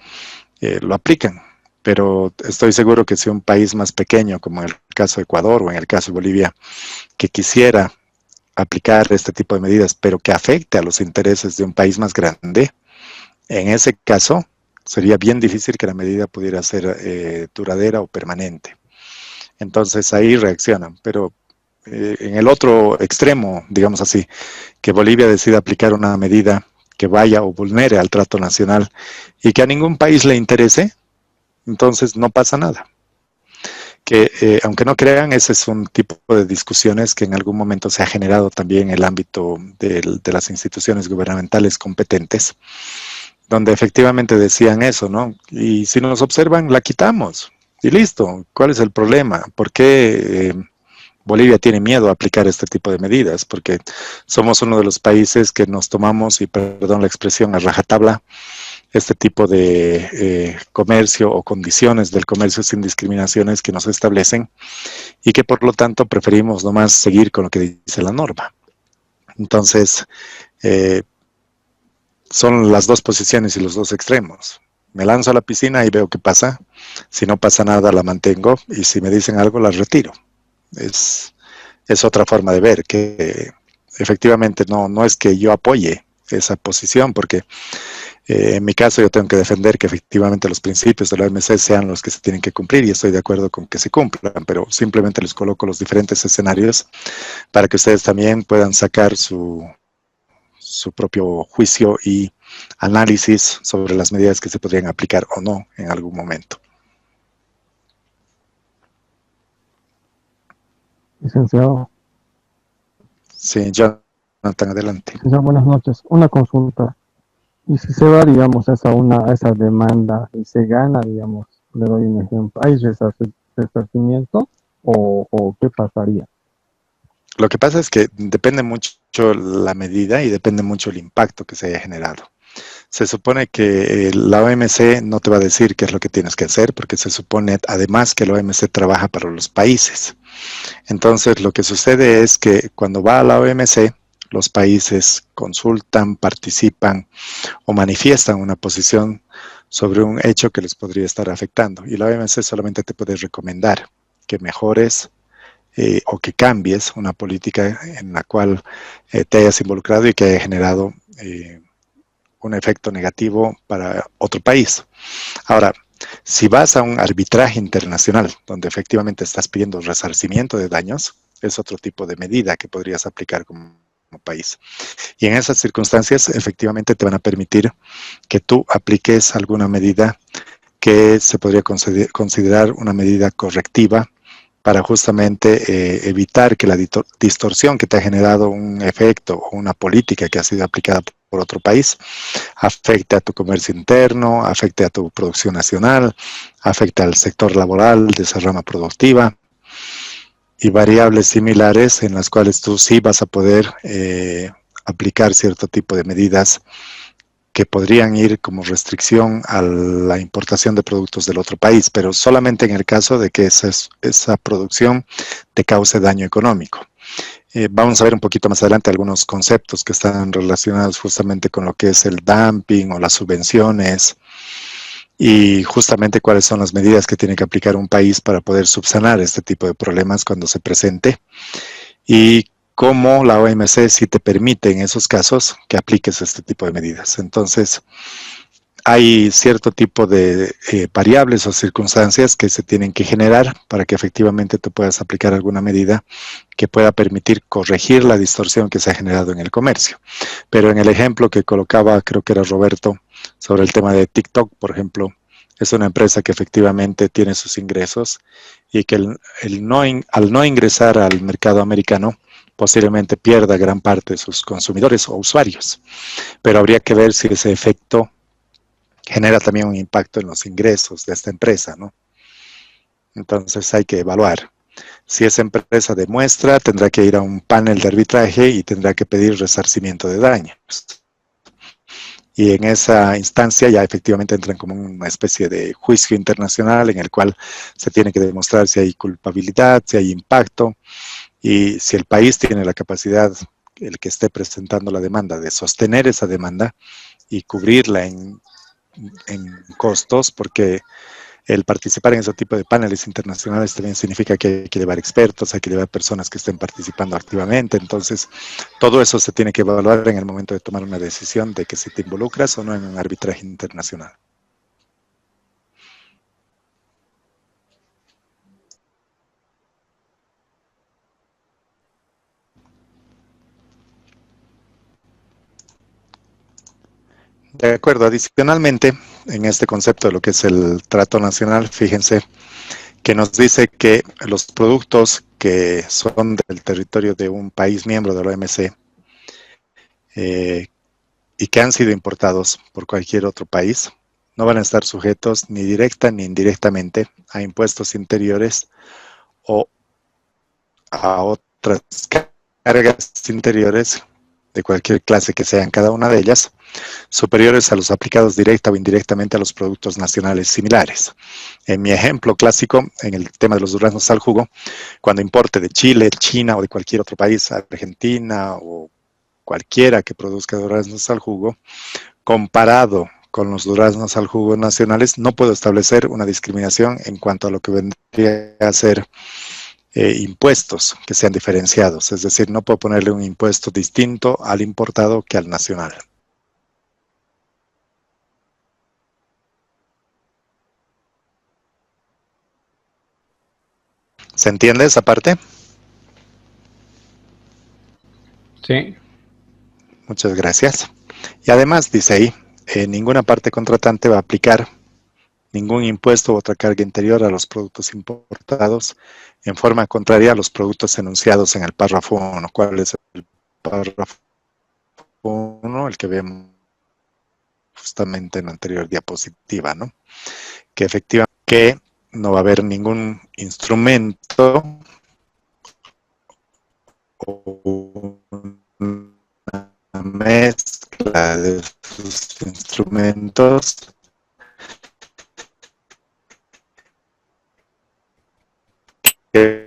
lo aplican. Pero estoy seguro que si un país más pequeño, como en el caso de Ecuador o en el caso de Bolivia, que quisiera aplicar este tipo de medidas, pero que afecte a los intereses de un país más grande, en ese caso sería bien difícil que la medida pudiera ser duradera o permanente. Entonces ahí reaccionan, pero en el otro extremo, digamos así, que Bolivia decida aplicar una medida que vaya o vulnere al trato nacional y que a ningún país le interese, entonces no pasa nada. Que aunque no crean, ese es un tipo de discusiones que en algún momento se ha generado también en el ámbito de las instituciones gubernamentales competentes, donde efectivamente decían eso, ¿no? Y si nos observan, la quitamos y listo. ¿Cuál es el problema? ¿Por qué Bolivia tiene miedo a aplicar este tipo de medidas? Porque somos uno de los países que nos tomamos, y perdón la expresión, a rajatabla, este tipo de comercio o condiciones del comercio sin discriminaciones que nos establecen y que por lo tanto preferimos nomás seguir con lo que dice la norma. Entonces, son las dos posiciones y los dos extremos. Me lanzo a la piscina y veo qué pasa. Si no pasa nada, la mantengo, y si me dicen algo, la retiro. Es otra forma de ver, que efectivamente no es que yo apoye esa posición, porque en mi caso yo tengo que defender que efectivamente los principios de la OMC sean los que se tienen que cumplir, y estoy de acuerdo con que se cumplan, pero simplemente les coloco los diferentes escenarios para que ustedes también puedan sacar su propio juicio y análisis sobre las medidas que se podrían aplicar o no en algún momento. Licenciado. Sí, Jonathan, adelante. Licenciado, buenas noches. Una consulta. Y si se va, digamos, esa demanda y se gana, digamos, le doy un ejemplo, ¿hay resarcimiento o qué pasaría? Lo que pasa es que depende mucho la medida y depende mucho el impacto que se haya generado. Se supone que la OMC no te va a decir qué es lo que tienes que hacer, porque se supone además que la OMC trabaja para los países. Entonces lo que sucede es que cuando va a la OMC, los países consultan, participan o manifiestan una posición sobre un hecho que les podría estar afectando. Y la OMC solamente te puede recomendar que mejores o que cambies una política en la cual te hayas involucrado y que haya generado un efecto negativo para otro país. Ahora, si vas a un arbitraje internacional donde efectivamente estás pidiendo resarcimiento de daños, es otro tipo de medida que podrías aplicar como país. Y en esas circunstancias, efectivamente, te van a permitir que tú apliques alguna medida que se podría considerar una medida correctiva para justamente evitar que la distorsión que te ha generado un efecto o una política que ha sido aplicada por otro país afecte a tu comercio interno, afecte a tu producción nacional, afecte al sector laboral de esa rama productiva y variables similares en las cuales tú sí vas a poder aplicar cierto tipo de medidas que podrían ir como restricción a la importación de productos del otro país, pero solamente en el caso de que esa producción te cause daño económico. Vamos a ver un poquito más adelante algunos conceptos que están relacionados justamente con lo que es el dumping o las subvenciones y justamente cuáles son las medidas que tiene que aplicar un país para poder subsanar este tipo de problemas cuando se presente y cómo la OMC sí te permite en esos casos que apliques este tipo de medidas. Entonces, hay cierto tipo de variables o circunstancias que se tienen que generar para que efectivamente tú puedas aplicar alguna medida que pueda permitir corregir la distorsión que se ha generado en el comercio. Pero en el ejemplo que colocaba, creo que era Roberto, sobre el tema de TikTok, por ejemplo, es una empresa que efectivamente tiene sus ingresos y que al no ingresar al mercado americano, posiblemente pierda gran parte de sus consumidores o usuarios. Pero habría que ver si ese efecto genera también un impacto en los ingresos de esta empresa, ¿no? Entonces hay que evaluar. Si esa empresa demuestra, tendrá que ir a un panel de arbitraje y tendrá que pedir resarcimiento de daños. Y en esa instancia ya efectivamente entran como una especie de juicio internacional en el cual se tiene que demostrar si hay culpabilidad, si hay impacto, y si el país tiene la capacidad, el que esté presentando la demanda, de sostener esa demanda y cubrirla en costos, porque el participar en ese tipo de paneles internacionales también significa que hay que llevar expertos, hay que llevar personas que estén participando activamente. Entonces, todo eso se tiene que evaluar en el momento de tomar una decisión de que si te involucras o no en un arbitraje internacional. De acuerdo, adicionalmente, en este concepto de lo que es el trato nacional, fíjense que nos dice que los productos que son del territorio de un país miembro de la OMC y que han sido importados por cualquier otro país, no van a estar sujetos ni directa ni indirectamente a impuestos interiores o a otras cargas interiores de cualquier clase que sean cada una de ellas, superiores a los aplicados directa o indirectamente a los productos nacionales similares. En mi ejemplo clásico, en el tema de los duraznos al jugo, cuando importe de Chile, China o de cualquier otro país, Argentina o cualquiera que produzca duraznos al jugo, comparado con los duraznos al jugo nacionales, no puedo establecer una discriminación en cuanto a lo que vendría a ser impuestos que sean diferenciados. Es decir, no puedo ponerle un impuesto distinto al importado que al nacional. ¿Se entiende esa parte? Sí. Muchas gracias. Y además, dice ahí, ninguna parte contratante va a aplicar ningún impuesto u otra carga interior a los productos importados en forma contraria a los productos enunciados en el párrafo 1. ¿Cuál es el párrafo 1? El que vemos justamente en la anterior diapositiva, ¿no? Que efectivamente que no va a haber ningún instrumento o una mezcla de sus instrumentos que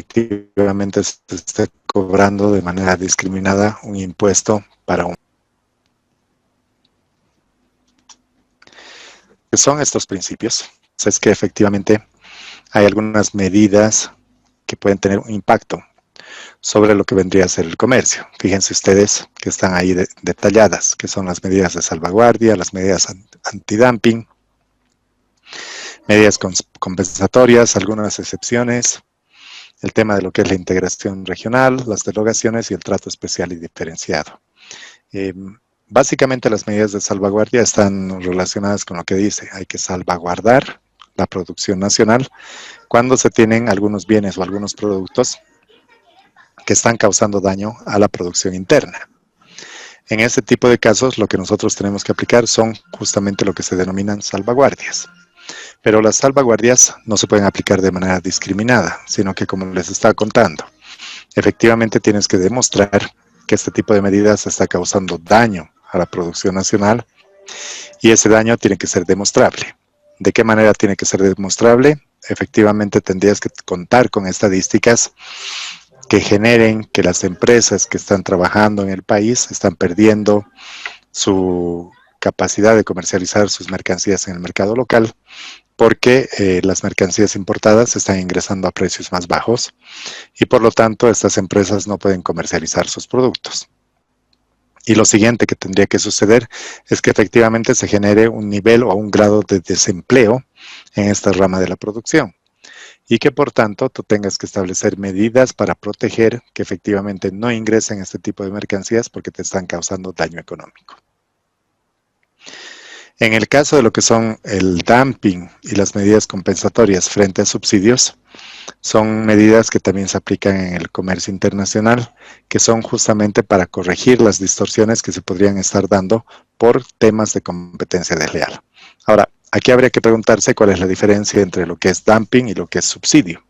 efectivamente se esté cobrando de manera discriminada un impuesto para un... ¿Qué son estos principios? Es que efectivamente hay algunas medidas que pueden tener un impacto sobre lo que vendría a ser el comercio. Fíjense ustedes que están ahí detalladas, que son las medidas de salvaguardia, las medidas antidumping, medidas compensatorias, algunas excepciones, el tema de lo que es la integración regional, las derogaciones y el trato especial y diferenciado. Básicamente las medidas de salvaguardia están relacionadas con lo que dice, hay que salvaguardar la producción nacional cuando se tienen algunos bienes o algunos productos que están causando daño a la producción interna. En este tipo de casos, lo que nosotros tenemos que aplicar son justamente lo que se denominan salvaguardias. Pero las salvaguardias no se pueden aplicar de manera discriminada, sino que, como les estaba contando, efectivamente tienes que demostrar que este tipo de medidas está causando daño a la producción nacional y ese daño tiene que ser demostrable. ¿De qué manera tiene que ser demostrable? Efectivamente tendrías que contar con estadísticas que generen que las empresas que están trabajando en el país están perdiendo su capacidad de comercializar sus mercancías en el mercado local porque las mercancías importadas están ingresando a precios más bajos y por lo tanto estas empresas no pueden comercializar sus productos. Y lo siguiente que tendría que suceder es que efectivamente se genere un nivel o un grado de desempleo en esta rama de la producción. Y que por tanto tú tengas que establecer medidas para proteger que efectivamente no ingresen este tipo de mercancías porque te están causando daño económico. En el caso de lo que son el dumping y las medidas compensatorias frente a subsidios, son medidas que también se aplican en el comercio internacional, que son justamente para corregir las distorsiones que se podrían estar dando por temas de competencia desleal. Ahora, aquí habría que preguntarse cuál es la diferencia entre lo que es dumping y lo que es subsidio,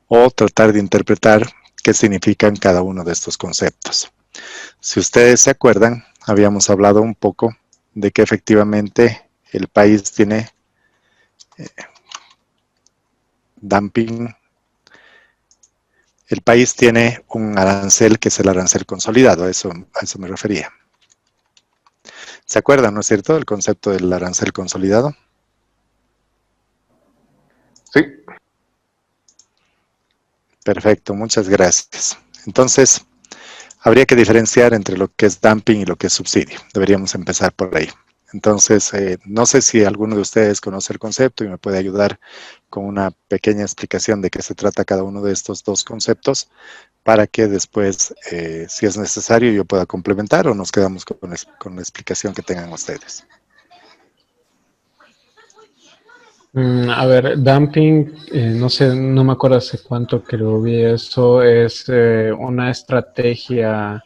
o tratar de interpretar qué significan cada uno de estos conceptos. Si ustedes se acuerdan, habíamos hablado un poco de que efectivamente el país tiene dumping. El país tiene un arancel que es el arancel consolidado, a eso me refería. ¿Se acuerdan, no es cierto, del concepto del arancel consolidado? Sí. Perfecto, muchas gracias. Entonces, habría que diferenciar entre lo que es dumping y lo que es subsidio. Deberíamos empezar por ahí. Entonces, no sé si alguno de ustedes conoce el concepto y me puede ayudar con una pequeña explicación de qué se trata cada uno de estos dos conceptos para que después, si es necesario, yo pueda complementar o nos quedamos con la explicación que tengan ustedes. A ver, dumping, no sé, no me acuerdo hace cuánto que lo vi, eso es una estrategia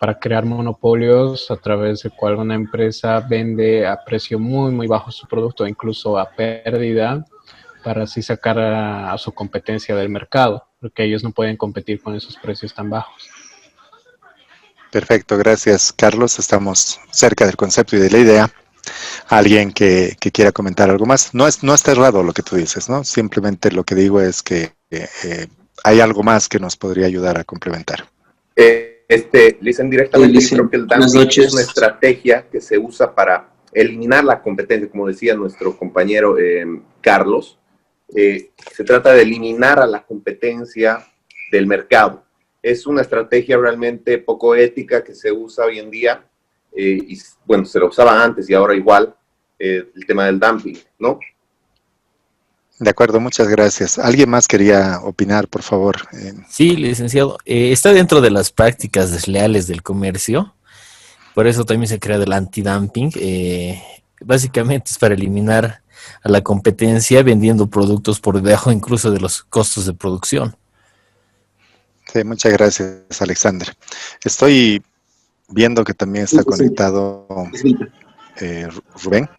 para crear monopolios a través de cual una empresa vende a precio muy, muy bajo su producto, incluso a pérdida, para así sacar a su competencia del mercado, porque ellos no pueden competir con esos precios tan bajos. Perfecto, gracias Carlos. Estamos cerca del concepto y de la idea. Alguien que quiera comentar algo más. No está errado lo que tú dices, ¿no? Simplemente lo que digo es que hay algo más que nos podría ayudar a complementar. Dicen directamente, creo que el dumping es una estrategia que se usa para eliminar la competencia, como decía nuestro compañero Carlos. Se trata de eliminar a la competencia del mercado. Es una estrategia realmente poco ética que se usa hoy en día. Y bueno, se lo usaba antes y ahora igual, el tema del dumping, ¿no? De acuerdo, muchas gracias. ¿Alguien más quería opinar, por favor? Sí, licenciado. Está dentro de las prácticas desleales del comercio. Por eso también se crea el antidumping. Básicamente es para eliminar a la competencia vendiendo productos por debajo incluso de los costos de producción. Sí, muchas gracias, Alexander. Estoy viendo que también está conectado Rubén.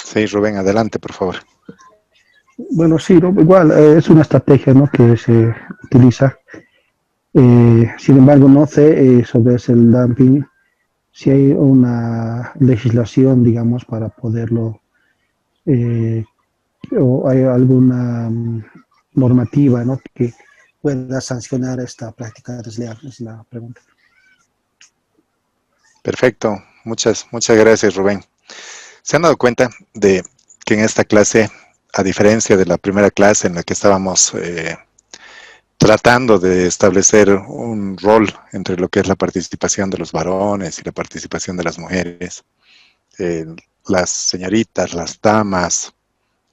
Sí, Rubén, adelante, por favor. Bueno, sí, ¿no? Igual es una estrategia, ¿no?, que se utiliza Sin embargo, no sé sobre el dumping, si hay una legislación, digamos, para poderlo, eh, o hay alguna normativa, ¿no?, que pueda sancionar esta práctica desleal, es la pregunta. Perfecto, muchas gracias, Rubén. ¿Se han dado cuenta de que en esta clase, a diferencia de la primera clase en la que estábamos tratando de establecer un rol entre lo que es la participación de los varones y la participación de las mujeres, las señoritas, las damas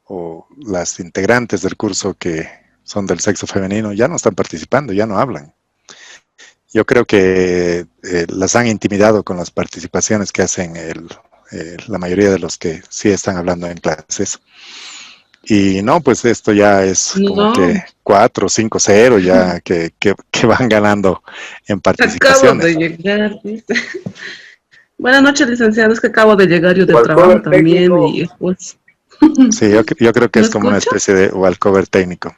o las integrantes del curso que son del sexo femenino ya no están participando, ya no hablan? Yo creo que las han intimidado con las participaciones que hacen la mayoría de los que sí están hablando en clases. Y no, pues esto ya es como que 4-5-0 ya que van ganando en participaciones. Acabo de llegar, ¿viste? Buenas noches, licenciados, que acabo de llegar yo del trabajo también. Y, pues... Sí, yo creo que es como una escucha? especie de walkover técnico.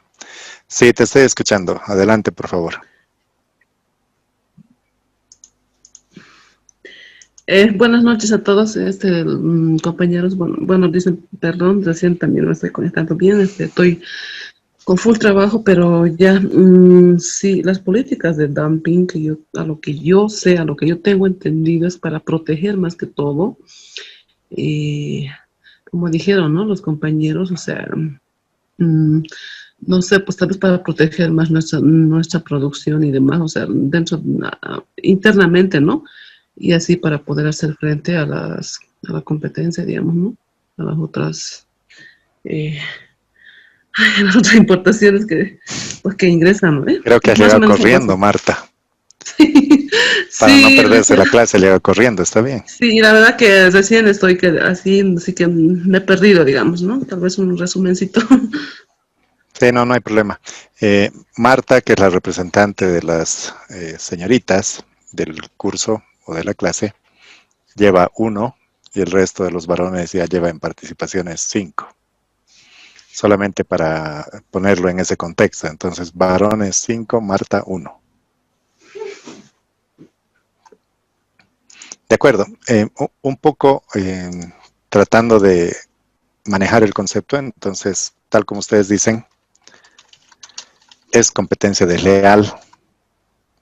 Sí, te estoy escuchando. Adelante, por favor. Buenas noches a todos, compañeros. Bueno, dicen, perdón, recién también me estoy conectando bien. Estoy con full trabajo, pero ya, sí, las políticas de dumping, a lo que yo sé, a lo que yo tengo entendido, es para proteger más que todo, como dijeron, ¿no?, los compañeros, o sea, no sé, pues tal vez para proteger más nuestra producción y demás, o sea, internamente, ¿no? Y así para poder hacer frente a la competencia, digamos, ¿no? A las otras, a las otras importaciones que ingresan, ¿no? Creo que has Más o llegado menos corriendo, algo Marta. Para así. no Sí, perderse la clase, llega corriendo, está bien. sí, la verdad que recién estoy así que me he perdido, digamos, ¿no? Tal vez un resumencito. Sí, no hay problema. Marta, que es la representante de las señoritas del curso o de la clase, lleva 1 y el resto de los varones ya lleva en participaciones 5. Solamente para ponerlo en ese contexto. Entonces, varones 5, Marta 1. De acuerdo. Un poco tratando de manejar el concepto, entonces, tal como ustedes dicen, es competencia desleal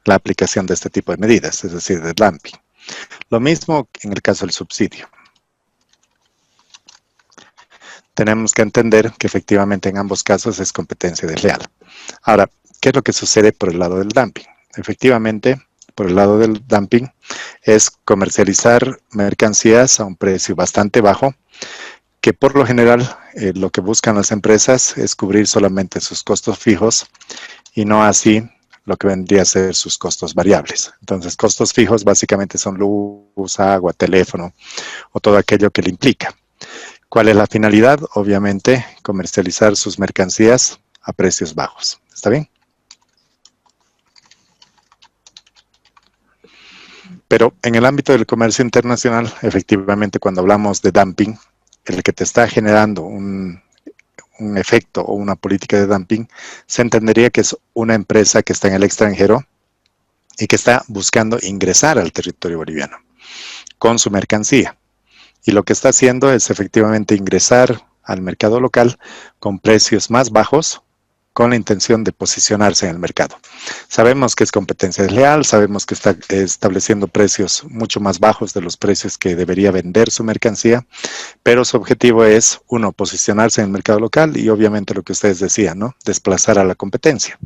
la aplicación de este tipo de medidas, es decir, de dumping. Lo mismo en el caso del subsidio. Tenemos que entender que efectivamente en ambos casos es competencia desleal. Ahora, ¿qué es lo que sucede por el lado del dumping? Efectivamente, por el lado del dumping es comercializar mercancías a un precio bastante bajo, que por lo general lo que buscan las empresas es cubrir solamente sus costos fijos y no así lo que vendría a ser sus costos variables. Entonces, costos fijos básicamente son luz, agua, teléfono o todo aquello que le implica. ¿Cuál es la finalidad? Obviamente, comercializar sus mercancías a precios bajos. ¿Está bien? Pero en el ámbito del comercio internacional, efectivamente, cuando hablamos de dumping, el que te está generando un efecto o una política de dumping, se entendería que es una empresa que está en el extranjero y que está buscando ingresar al territorio boliviano con su mercancía. Y lo que está haciendo es efectivamente ingresar al mercado local con precios más bajos con la intención de posicionarse en el mercado. Sabemos que es competencia desleal, sabemos que está estableciendo precios mucho más bajos de los precios que debería vender su mercancía, pero su objetivo es, 1, posicionarse en el mercado local y obviamente lo que ustedes decían, ¿no?, desplazar a la competencia.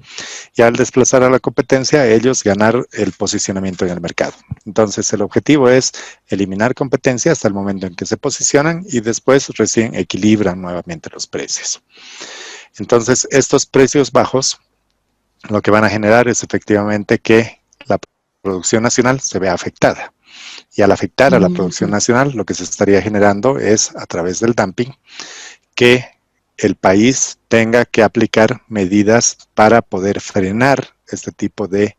Y al desplazar a la competencia, ellos ganar el posicionamiento en el mercado. Entonces, el objetivo es eliminar competencia hasta el momento en que se posicionan y después recién equilibran nuevamente los precios. Entonces, estos precios bajos lo que van a generar es efectivamente que la producción nacional se vea afectada. Y al afectar a la producción nacional, lo que se estaría generando es, a través del dumping, que el país tenga que aplicar medidas para poder frenar este tipo de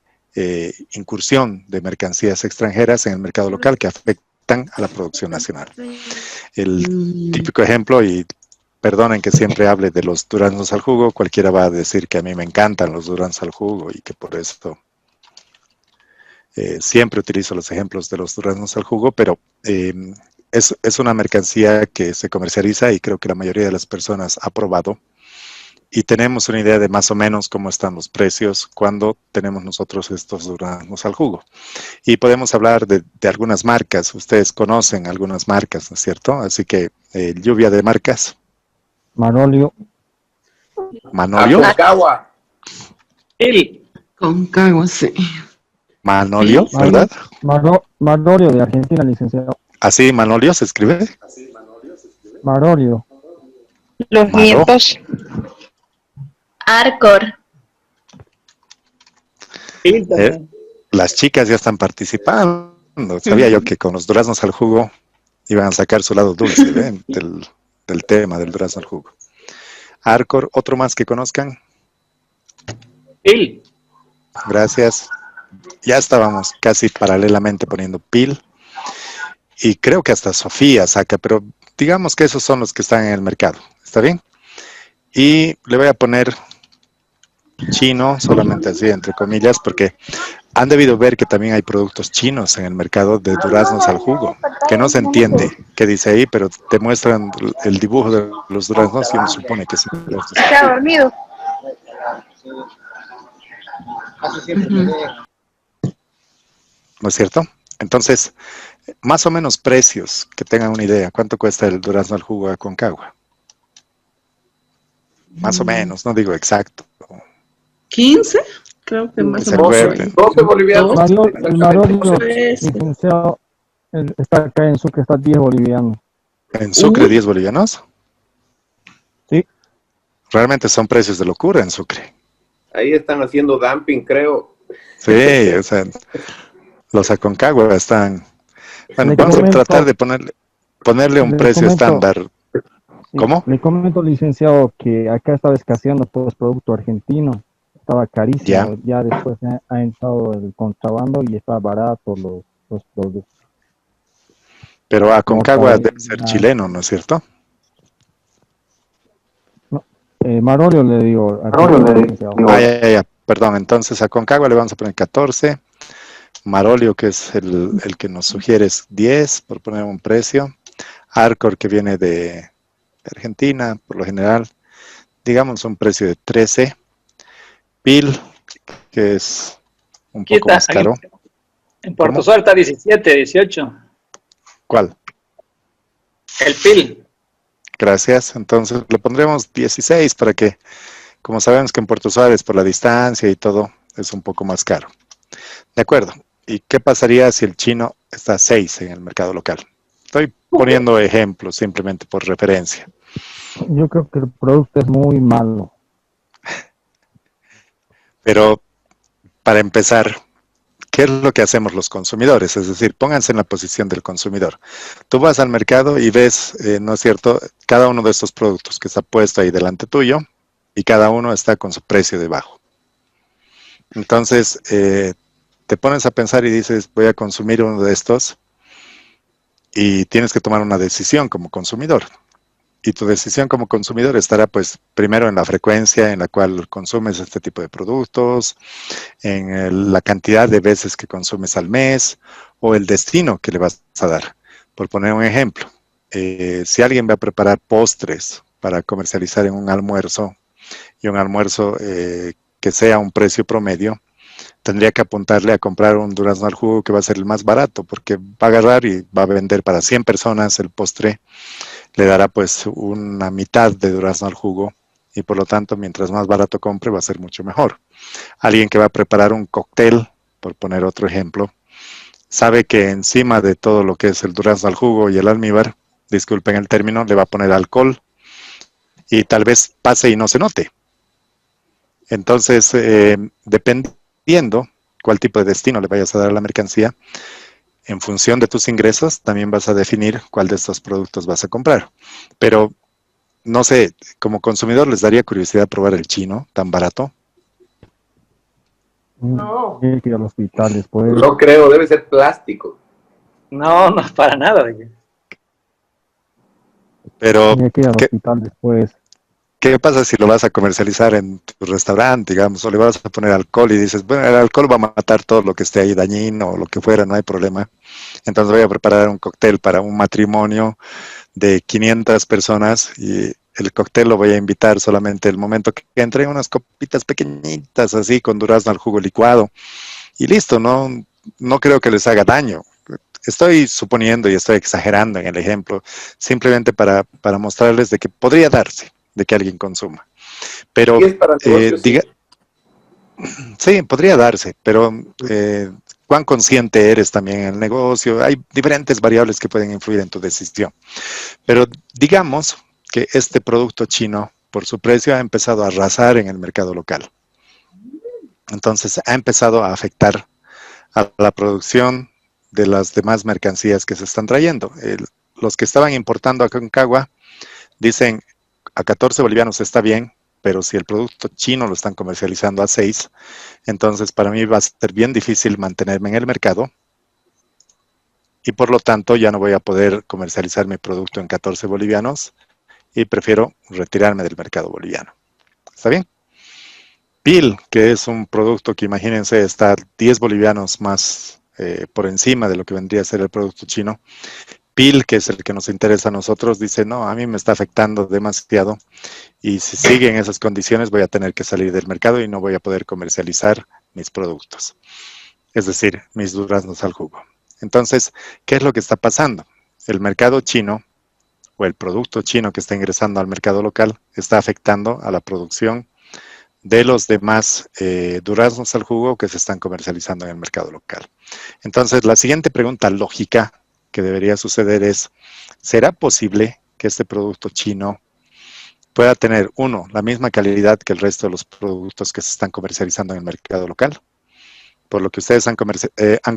incursión de mercancías extranjeras en el mercado local que afectan a la producción nacional. El típico ejemplo, y perdonen que siempre hable de los duraznos al jugo, cualquiera va a decir que a mí me encantan los duraznos al jugo y que por eso Siempre utilizo los ejemplos de los duraznos al jugo, pero es una mercancía que se comercializa y creo que la mayoría de las personas ha probado. Y tenemos una idea de más o menos cómo están los precios cuando tenemos nosotros estos duraznos al jugo. Y podemos hablar de algunas marcas. Ustedes conocen algunas marcas, ¿no es cierto? Así que lluvia de marcas. Manolio. Manolio. Aconcagua. Concagua, sí. Manolio, Sí. ¿verdad? Manolio de Argentina, licenciado. Así, Manolio se escribe. Manolio. Los Maro. nietos. Arcor. Las chicas ya están participando. Sabía yo que con los duraznos al jugo iban a sacar su lado dulce del tema del durazno al jugo. Arcor, ¿otro más que conozcan? Pil. Gracias. Ya estábamos casi paralelamente poniendo Pil. Y creo que hasta Sofía saca, pero digamos que esos son los que están en el mercado. ¿Está bien? Y le voy a poner chino, solamente así entre comillas, porque han debido ver que también hay productos chinos en el mercado de duraznos al jugo, que no se entiende qué dice ahí, pero te muestran el dibujo de los duraznos y uno supone que es Está dormido. ¿no es cierto? Entonces, más o menos precios, que tengan una idea, ¿cuánto cuesta el durazno al jugo de Aconcagua? Más o menos, no digo exacto. 15, creo que más Se o menos. acuerden. 12 bolivianos. El Manolio, Pues, licenciado, está acá en Sucre, está 10 bolivianos. ¿En Sucre 10 bolivianos? Sí. Realmente son precios de locura en Sucre. Ahí están haciendo dumping, creo. Sí, o sea, los Aconcagua están... Bueno, Le vamos a comento- tratar de ponerle un le precio comento- estándar. ¿Cómo? Le comento, licenciado, que acá estaba escaseando pues producto argentino. Estaba carísimo. Ya después ha entrado el contrabando y está barato los productos. Pero Aconcagua Nota, debe ser chileno, ¿no es cierto? Marolio le digo. Licenciado. Ya. Perdón, entonces a Aconcagua le vamos a poner 14. Marolio, que es el que nos sugiere, es 10, por poner un precio. Arcor, que viene de Argentina, por lo general, digamos un precio de 13. Pil, que es un poco más caro. En Puerto Suárez está 17, 18. ¿Cuál? El Pil. Gracias. Entonces le pondremos 16 para que, como sabemos que en Puerto Suárez por la distancia y todo, es un poco más caro. De acuerdo. ¿Y qué pasaría si el chino está a 6 en el mercado local? Estoy poniendo ejemplos simplemente por referencia. Yo creo que el producto es muy malo. Pero para empezar, ¿qué es lo que hacemos los consumidores? Es decir, pónganse en la posición del consumidor. Tú vas al mercado y ves, ¿no es cierto?, cada uno de estos productos que está puesto ahí delante tuyo y cada uno está con su precio debajo. Entonces, te pones a pensar y dices, voy a consumir uno de estos y tienes que tomar una decisión como consumidor. Y tu decisión como consumidor estará, pues, primero en la frecuencia en la cual consumes este tipo de productos, en la cantidad de veces que consumes al mes o el destino que le vas a dar. Por poner un ejemplo, si alguien va a preparar postres para comercializar en un almuerzo y un almuerzo que sea un precio promedio, tendría que apuntarle a comprar un durazno al jugo que va a ser el más barato, porque va a agarrar y va a vender para 100 personas el postre, le dará pues una mitad de durazno al jugo y por lo tanto mientras más barato compre va a ser mucho mejor. Alguien que va a preparar un cóctel, por poner otro ejemplo, sabe que encima de todo lo que es el durazno al jugo y el almíbar, disculpen el término, le va a poner alcohol y tal vez pase y no se note. Entonces, dependiendo cuál tipo de destino le vayas a dar a la mercancía, en función de tus ingresos, también vas a definir cuál de estos productos vas a comprar. Pero, no sé, como consumidor, ¿les daría curiosidad probar el chino tan barato? No. Tiene que ir a los hospitales, pues. No creo, debe ser plástico. No, no, para nada. Pero, Tiene que ir al hospital después. ¿qué pasa si lo vas a comercializar en tu restaurante, digamos, o le vas a poner alcohol y dices, bueno, el alcohol va a matar todo lo que esté ahí dañino o lo que fuera, no hay problema? Entonces voy a preparar un cóctel para un matrimonio de 500 personas y el cóctel lo voy a invitar solamente el momento que entre unas copitas pequeñitas así con durazno al jugo licuado y listo, no creo que les haga daño. Estoy suponiendo y estoy exagerando en el ejemplo, simplemente para mostrarles de que podría darse, de que alguien consuma. Pero, ¿Y es para negocios? sí, podría darse, pero cuán consciente eres también en el negocio. Hay diferentes variables que pueden influir en tu decisión. Pero digamos que este producto chino, por su precio, ha empezado a arrasar en el mercado local. Entonces, ha empezado a afectar a la producción de las demás mercancías que se están trayendo. Los que estaban importando a Concagua dicen a 14 bolivianos está bien, pero si el producto chino lo están comercializando a 6, entonces para mí va a ser bien difícil mantenerme en el mercado y por lo tanto ya no voy a poder comercializar mi producto en 14 bolivianos y prefiero retirarme del mercado boliviano. ¿Está bien? PIL, que es un producto que imagínense está 10 bolivianos más por encima de lo que vendría a ser el producto chino. PIL, que es el que nos interesa a nosotros, dice, no, a mí me está afectando demasiado y si siguen esas condiciones voy a tener que salir del mercado y no voy a poder comercializar mis productos, es decir, mis duraznos al jugo. Entonces, ¿qué es lo que está pasando? El mercado chino o el producto chino que está ingresando al mercado local está afectando a la producción de los demás duraznos al jugo que se están comercializando en el mercado local. Entonces, la siguiente pregunta lógica que debería suceder es, ¿será posible que este producto chino pueda tener, uno, la misma calidad que el resto de los productos que se están comercializando en el mercado local? Por lo que ustedes han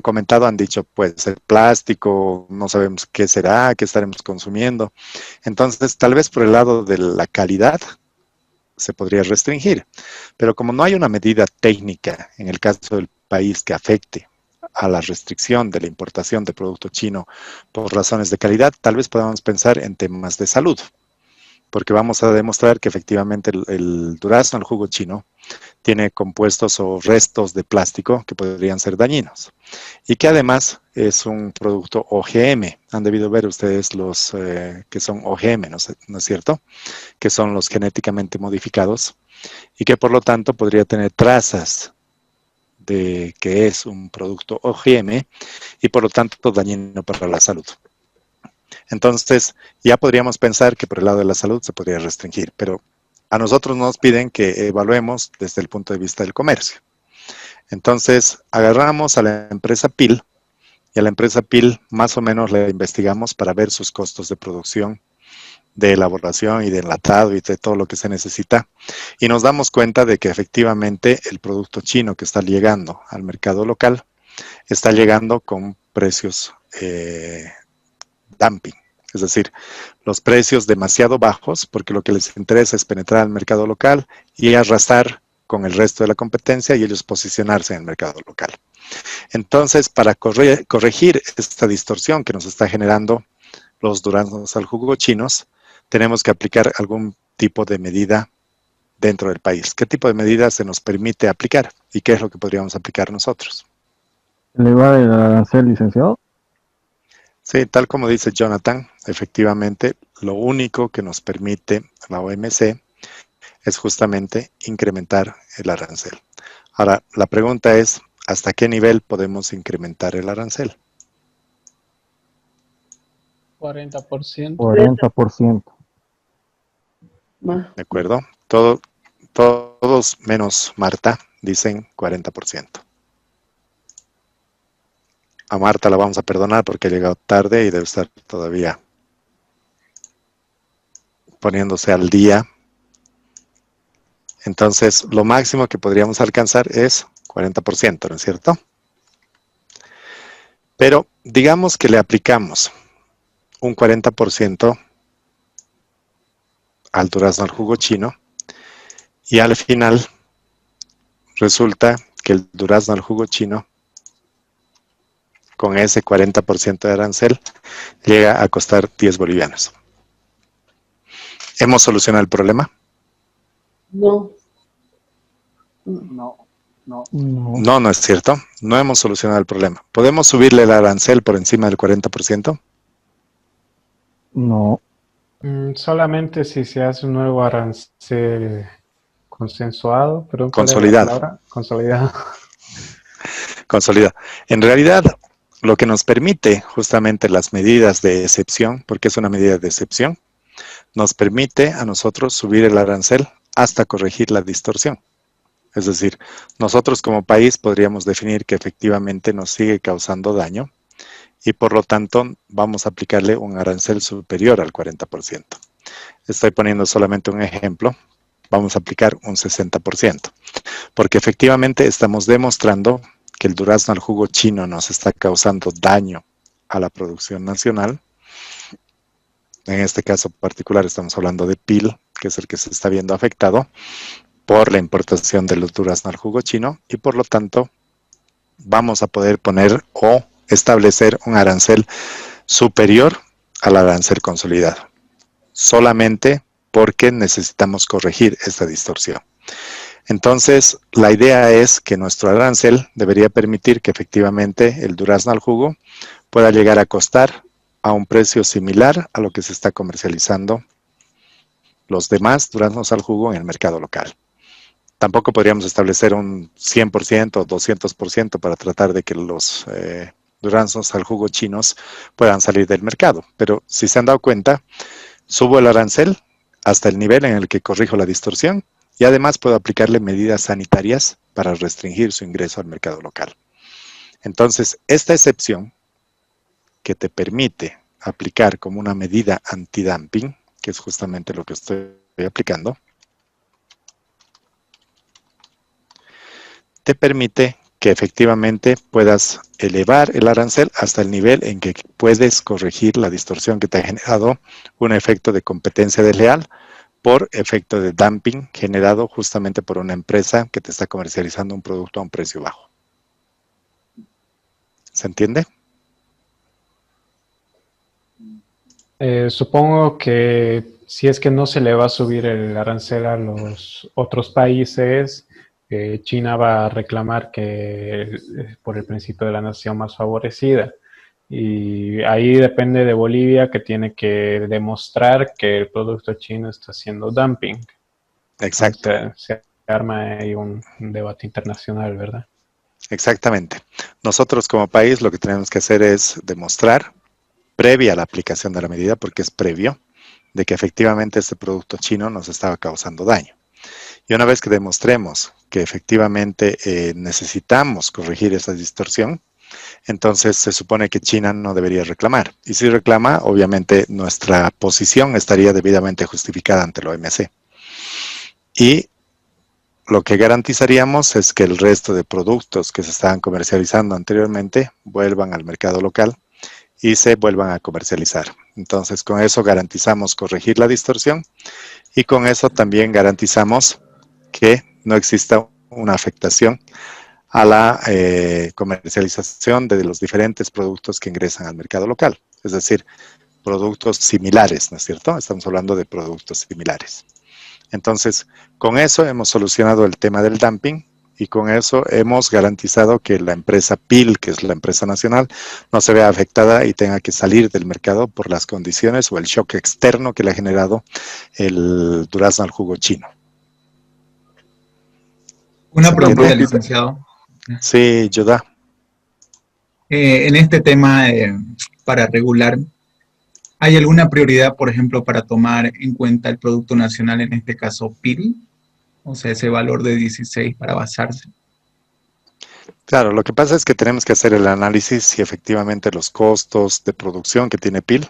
comentado, han dicho, puede ser plástico, no sabemos qué será, qué estaremos consumiendo. Entonces, tal vez por el lado de la calidad se podría restringir. Pero como no hay una medida técnica en el caso del país que afecte a la restricción de la importación de producto chino por razones de calidad, tal vez podamos pensar en temas de salud, porque vamos a demostrar que efectivamente el durazno, el jugo chino, tiene compuestos o restos de plástico que podrían ser dañinos y que además es un producto OGM. Han debido ver ustedes los que son OGM, ¿no es cierto? Que son los genéticamente modificados y que por lo tanto podría tener trazas de que es un producto OGM y por lo tanto dañino para la salud. Entonces, ya podríamos pensar que por el lado de la salud se podría restringir, pero a nosotros nos piden que evaluemos desde el punto de vista del comercio. Entonces, agarramos a la empresa PIL y a la empresa PIL más o menos la investigamos para ver sus costos de producción, de elaboración y de enlatado y de todo lo que se necesita. Y nos damos cuenta de que efectivamente el producto chino que está llegando al mercado local está llegando con precios dumping. Es decir, los precios demasiado bajos porque lo que les interesa es penetrar al mercado local y arrasar con el resto de la competencia y ellos posicionarse en el mercado local. Entonces, para corregir esta distorsión que nos está generando los duraznos al jugo chinos, tenemos que aplicar algún tipo de medida dentro del país. ¿Qué tipo de medida se nos permite aplicar? ¿Y qué es lo que podríamos aplicar nosotros? ¿Elevar el arancel, licenciado? Sí, tal como dice Jonathan, efectivamente, lo único que nos permite la OMC es justamente incrementar el arancel. Ahora, la pregunta es, ¿hasta qué nivel podemos incrementar el arancel? 40%. 40%. ¿De acuerdo? Todos menos Marta dicen 40%. A Marta la vamos a perdonar porque ha llegado tarde y debe estar todavía poniéndose al día. Entonces, lo máximo que podríamos alcanzar es 40%, ¿no es cierto? Pero digamos que le aplicamos un 40% al durazno al jugo chino y al final resulta que el durazno al jugo chino con ese 40% de arancel llega a costar 10 bolivianos. ¿Hemos solucionado el problema? No. No, no. No, no es cierto. No hemos solucionado el problema. ¿Podemos subirle el arancel por encima del 40%? No. Solamente si se hace un nuevo arancel consensuado, perdón, ¿cuál era la Consolidado. palabra? Consolidado. Consolidado. En realidad, lo que nos permite justamente las medidas de excepción, porque es una medida de excepción, nos permite a nosotros subir el arancel hasta corregir la distorsión. Es decir, nosotros como país podríamos definir que efectivamente nos sigue causando daño y por lo tanto vamos a aplicarle un arancel superior al 40%. Estoy poniendo solamente un ejemplo. Vamos a aplicar un 60%, porque efectivamente estamos demostrando que el durazno al jugo chino nos está causando daño a la producción nacional. En este caso particular estamos hablando de PIL, que es el que se está viendo afectado por la importación de los duraznos al jugo chino y por lo tanto vamos a poder poner o establecer un arancel superior al arancel consolidado, solamente porque necesitamos corregir esta distorsión. Entonces, la idea es que nuestro arancel debería permitir que efectivamente el durazno al jugo pueda llegar a costar a un precio similar a lo que se está comercializando los demás duraznos al jugo en el mercado local. Tampoco podríamos establecer un 100% o 200% para tratar de que los duraznos al jugo chinos puedan salir del mercado. Pero si se han dado cuenta, subo el arancel hasta el nivel en el que corrijo la distorsión y además puedo aplicarle medidas sanitarias para restringir su ingreso al mercado local. Entonces, esta excepción que te permite aplicar como una medida antidumping, que es justamente lo que estoy aplicando, te permite que efectivamente puedas elevar el arancel hasta el nivel en que puedes corregir la distorsión que te ha generado un efecto de competencia desleal por efecto de dumping generado justamente por una empresa que te está comercializando un producto a un precio bajo. ¿Se entiende? Supongo que si es que no se le va a subir el arancel a los otros países, China va a reclamar que por el principio de la nación más favorecida. Y ahí depende de Bolivia, que tiene que demostrar que el producto chino está haciendo dumping. Exacto. Se arma ahí un debate internacional, ¿verdad? Exactamente. Nosotros como país lo que tenemos que hacer es demostrar, previa a la aplicación de la medida, porque es previo, de que efectivamente este producto chino nos estaba causando daño. Y una vez que demostremos que efectivamente necesitamos corregir esa distorsión, entonces se supone que China no debería reclamar. Y si reclama, obviamente nuestra posición estaría debidamente justificada ante la OMC. Y lo que garantizaríamos es que el resto de productos que se estaban comercializando anteriormente vuelvan al mercado local y se vuelvan a comercializar. Entonces, con eso garantizamos corregir la distorsión y con eso también garantizamos que no exista una afectación a la comercialización de los diferentes productos que ingresan al mercado local. Es decir, productos similares, ¿no es cierto? Estamos hablando de productos similares. Entonces, con eso hemos solucionado el tema del dumping y con eso hemos garantizado que la empresa PIL, que es la empresa nacional, no se vea afectada y tenga que salir del mercado por las condiciones o el shock externo que le ha generado el durazno al jugo chino. Una pregunta, licenciado. Sí, Yoda. En este tema, para regular, ¿hay alguna prioridad, por ejemplo, para tomar en cuenta el Producto Nacional, en este caso PIL? O sea, ese valor de 16 para basarse. Claro, lo que pasa es que tenemos que hacer el análisis si efectivamente los costos de producción que tiene PIL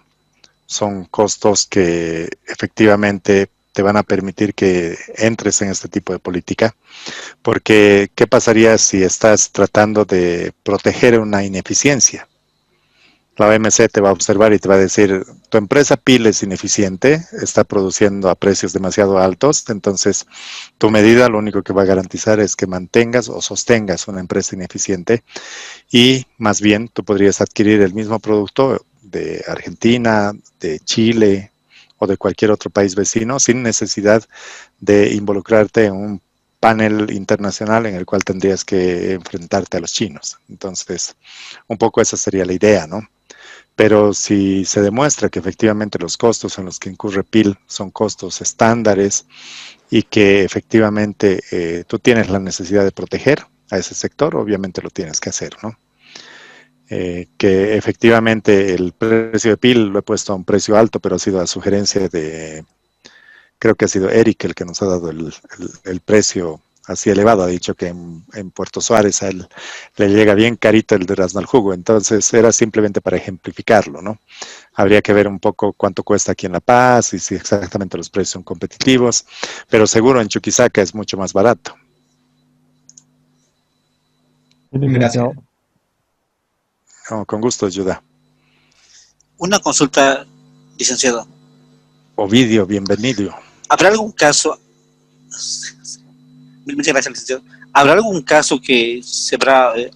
son costos que efectivamente te van a permitir que entres en este tipo de política. Porque, ¿qué pasaría si estás tratando de proteger una ineficiencia? La OMC te va a observar y te va a decir, tu empresa PIL es ineficiente, está produciendo a precios demasiado altos, entonces tu medida lo único que va a garantizar es que mantengas o sostengas una empresa ineficiente y más bien tú podrías adquirir el mismo producto de Argentina, de Chile o de cualquier otro país vecino sin necesidad de involucrarte en un panel internacional en el cual tendrías que enfrentarte a los chinos. Entonces, un poco esa sería la idea, ¿no? Pero si se demuestra que efectivamente los costos en los que incurre PIL son costos estándares y que efectivamente tú tienes la necesidad de proteger a ese sector, obviamente lo tienes que hacer, ¿no? Que efectivamente el precio de PIL lo he puesto a un precio alto, pero ha sido a sugerencia de, creo que ha sido Eric el que nos ha dado el precio así elevado. Ha dicho que en Puerto Suárez a él le llega bien carito el durazno al jugo, entonces era simplemente para ejemplificarlo, ¿no? Habría que ver un poco cuánto cuesta aquí en La Paz y si exactamente los precios son competitivos, pero seguro en Chuquisaca es mucho más barato. Gracias. No, con gusto, Yuda. Una consulta, licenciado. Ovidio, bienvenido. ¿Habrá algún caso? Muchas gracias, licenciado. ¿Habrá algún caso que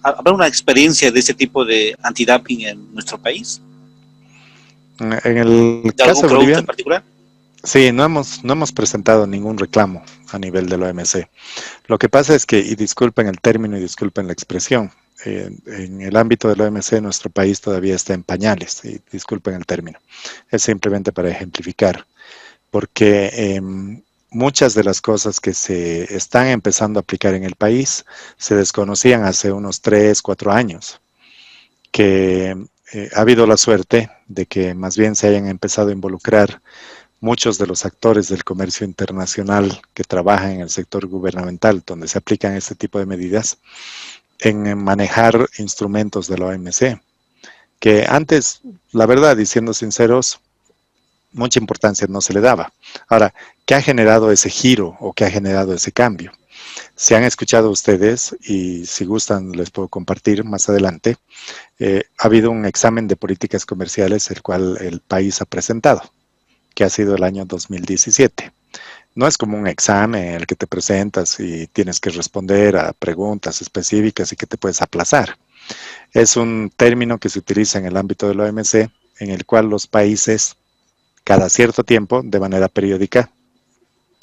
habrá una experiencia de ese tipo de antidumping en nuestro país? En el ¿De caso algún de Bolivia, producto en particular? sí, no hemos presentado ningún reclamo a nivel de la OMC. Lo que pasa es que, y disculpen el término y disculpen la expresión, en el ámbito de la OMC nuestro país todavía está en pañales, y disculpen el término. Es simplemente para ejemplificar, porque muchas de las cosas que se están empezando a aplicar en el país se desconocían hace unos 3, 4 años, que ha habido la suerte de que más bien se hayan empezado a involucrar muchos de los actores del comercio internacional que trabajan en el sector gubernamental, donde se aplican este tipo de medidas, en manejar instrumentos de la OMC, que antes, la verdad, y siendo sinceros, mucha importancia no se le daba. Ahora, ¿qué ha generado ese giro o qué ha generado ese cambio? Si han escuchado ustedes, y si gustan les puedo compartir más adelante, ha habido un examen de políticas comerciales el cual el país ha presentado, que ha sido el año 2017. No es como un examen en el que te presentas y tienes que responder a preguntas específicas y que te puedes aplazar. Es un término que se utiliza en el ámbito de la OMC, en el cual los países, cada cierto tiempo, de manera periódica,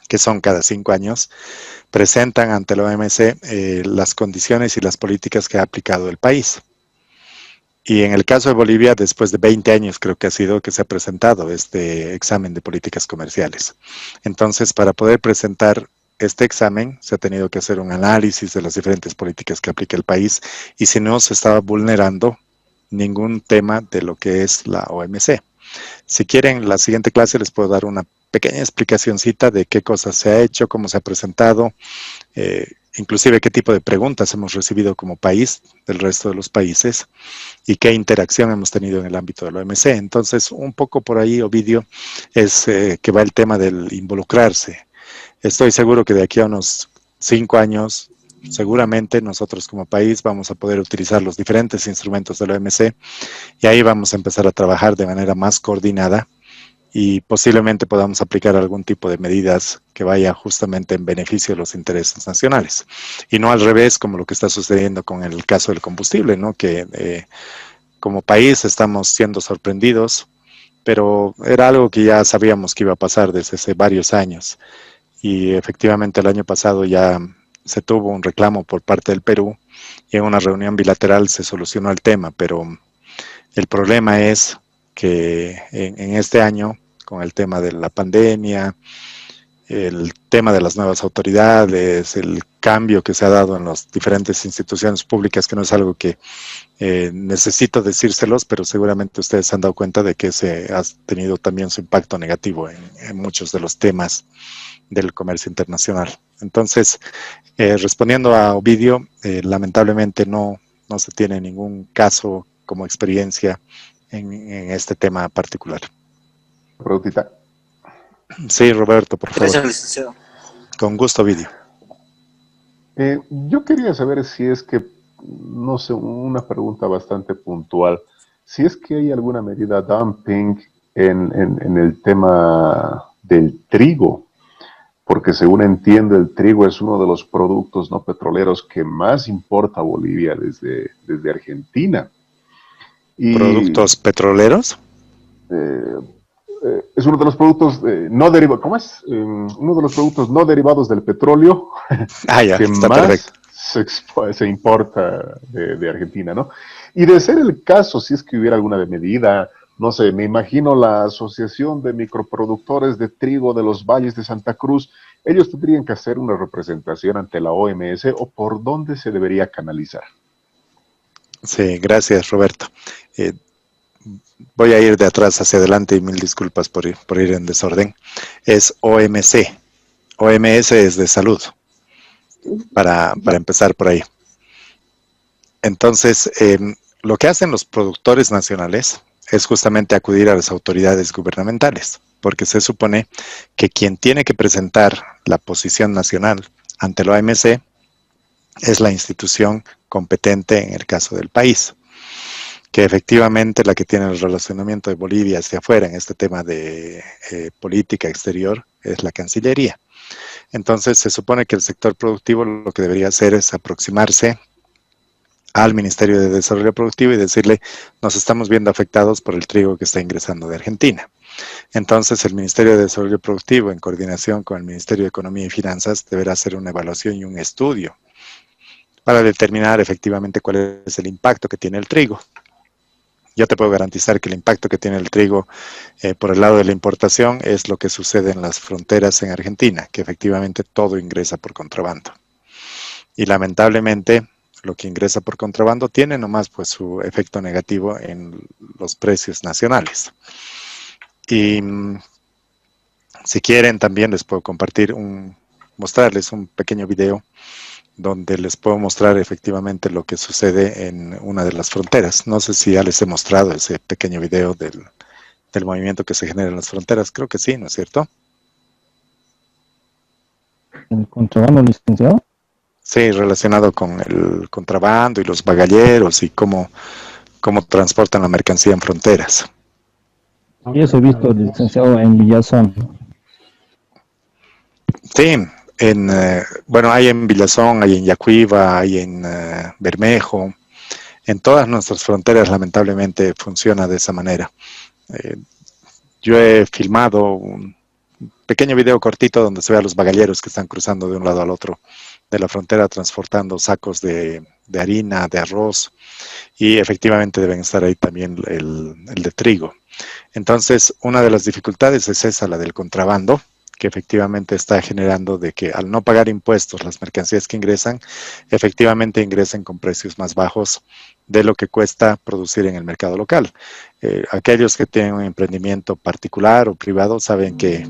que son cada 5 años, presentan ante la OMC las condiciones y las políticas que ha aplicado el país. Y en el caso de Bolivia, después de 20 años creo que ha sido que se ha presentado este examen de políticas comerciales. Entonces, para poder presentar este examen, se ha tenido que hacer un análisis de las diferentes políticas que aplica el país y si no se estaba vulnerando ningún tema de lo que es la OMC. Si quieren, la siguiente clase les puedo dar una pequeña explicacioncita de qué cosas se ha hecho, cómo se ha presentado, inclusive qué tipo de preguntas hemos recibido como país del resto de los países y qué interacción hemos tenido en el ámbito de la OMC. Entonces, un poco por ahí, Ovidio, es que va el tema del involucrarse. Estoy seguro que de aquí a unos 5 años, seguramente nosotros como país vamos a poder utilizar los diferentes instrumentos de la OMC y ahí vamos a empezar a trabajar de manera más coordinada y posiblemente podamos aplicar algún tipo de medidas que vaya justamente en beneficio de los intereses nacionales. Y no al revés, como lo que está sucediendo con el caso del combustible, ¿no? Que como país estamos siendo sorprendidos, pero era algo que ya sabíamos que iba a pasar desde hace varios años. Y efectivamente el año pasado ya se tuvo un reclamo por parte del Perú y en una reunión bilateral se solucionó el tema, pero el problema es que en este año, con el tema de la pandemia, el tema de las nuevas autoridades, el cambio que se ha dado en las diferentes instituciones públicas, que no es algo que necesito decírselos, pero seguramente ustedes se han dado cuenta de que se ha tenido también su impacto negativo en muchos de los temas del comercio internacional. Entonces, respondiendo a Ovidio, lamentablemente no se tiene ningún caso como experiencia en este tema particular. Preguntita. Sí, Roberto, por favor. Gracias, licenciado. Con gusto, Ovidio. Yo quería saber si es que, no sé, una pregunta bastante puntual, si es que hay alguna medida dumping en el tema del trigo, porque según entiendo el trigo es uno de los productos no petroleros que más importa Bolivia desde Argentina. Y, ¿productos petroleros? es uno de los productos no derivados, ¿cómo es? Uno de los productos no derivados del petróleo ya, que está más perfecto. se importa de Argentina, ¿no? Y de ser el caso, si es que hubiera alguna medida, no sé, me imagino la Asociación de Microproductores de Trigo de los Valles de Santa Cruz, ellos tendrían que hacer una representación ante la OMS, o por dónde se debería canalizar. Sí, gracias, Roberto. Voy a ir de atrás hacia adelante y mil disculpas por ir en desorden. Es OMC. OMS es de salud, para empezar por ahí. Entonces, lo que hacen los productores nacionales es justamente acudir a las autoridades gubernamentales, porque se supone que quien tiene que presentar la posición nacional ante la OMC es la institución competente en el caso del país, que efectivamente la que tiene el relacionamiento de Bolivia hacia afuera en este tema de política exterior es la Cancillería. Entonces se supone que el sector productivo lo que debería hacer es aproximarse al Ministerio de Desarrollo Productivo y decirle, nos estamos viendo afectados por el trigo que está ingresando de Argentina. Entonces el Ministerio de Desarrollo Productivo, en coordinación con el Ministerio de Economía y Finanzas, deberá hacer una evaluación y un estudio para determinar efectivamente cuál es el impacto que tiene el trigo. Yo te puedo garantizar que el impacto que tiene el trigo por el lado de la importación es lo que sucede en las fronteras en Argentina, que efectivamente todo ingresa por contrabando. Y lamentablemente lo que ingresa por contrabando tiene nomás pues su efecto negativo en los precios nacionales. Y si quieren también les puedo compartir mostrarles un pequeño video donde les puedo mostrar efectivamente lo que sucede en una de las fronteras. No sé si ya les he mostrado ese pequeño video del movimiento que se genera en las fronteras. Creo que sí, ¿no es cierto? ¿El contrabando, licenciado? Sí, relacionado con el contrabando y los bagalleros y cómo transportan la mercancía en fronteras. Y eso he visto, licenciado, en Villazón. Sí, bueno, hay en Villazón, hay en Yacuiba, hay en Bermejo. En todas nuestras fronteras, lamentablemente, funciona de esa manera. Yo he filmado un pequeño video cortito donde se ve a los bagalleros que están cruzando de un lado al otro de la frontera transportando sacos de harina, de arroz, y efectivamente deben estar ahí también el de trigo. Entonces, una de las dificultades es esa, la del contrabando, que efectivamente está generando de que al no pagar impuestos las mercancías que ingresan, efectivamente ingresen con precios más bajos de lo que cuesta producir en el mercado local. Aquellos que tienen un emprendimiento particular o privado saben que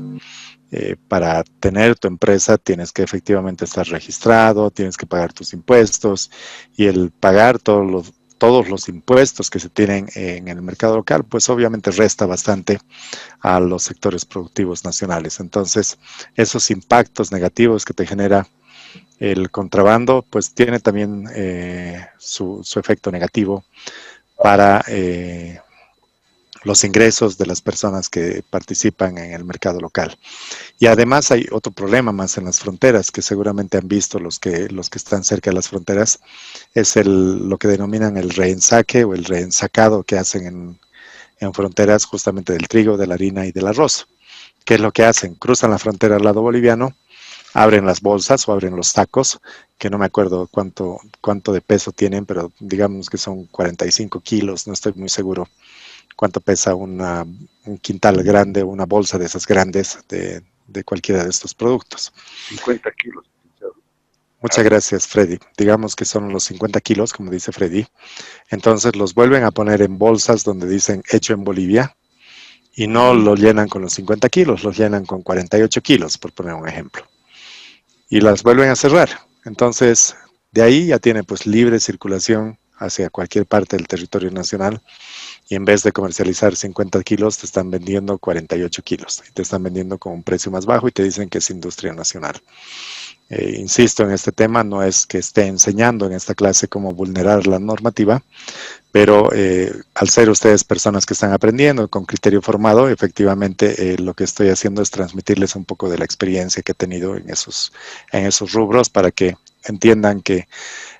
para tener tu empresa tienes que efectivamente estar registrado, tienes que pagar tus impuestos, y el pagar todos los impuestos que se tienen en el mercado local, pues obviamente resta bastante a los sectores productivos nacionales. Entonces, esos impactos negativos que te genera el contrabando, pues tiene también su efecto negativo para los ingresos de las personas que participan en el mercado local. Y además hay otro problema más en las fronteras, que seguramente han visto los que están cerca de las fronteras, es lo que denominan el reensaque o el reensacado que hacen en fronteras justamente del trigo, de la harina y del arroz. ¿Qué es lo que hacen? Cruzan la frontera al lado boliviano, abren las bolsas o abren los sacos, que no me acuerdo cuánto de peso tienen, pero digamos que son 45 kilos, no estoy muy seguro cuánto pesa un quintal grande, una bolsa de esas grandes de cualquiera de estos productos. 50 kilos. Muchas gracias, Freddy. Digamos que son los 50 kilos, como dice Freddy. Entonces los vuelven a poner en bolsas donde dicen hecho en Bolivia, y no lo llenan con los 50 kilos, los llenan con 48 kilos, por poner un ejemplo. Y las vuelven a cerrar. Entonces, de ahí ya tiene pues libre circulación hacia cualquier parte del territorio nacional, y en vez de comercializar 50 kilos, te están vendiendo 48 kilos. Y te están vendiendo con un precio más bajo y te dicen que es industria nacional. Insisto en este tema, no es que esté enseñando en esta clase cómo vulnerar la normativa, pero al ser ustedes personas que están aprendiendo con criterio formado, efectivamente lo que estoy haciendo es transmitirles un poco de la experiencia que he tenido en esos rubros, para que entiendan que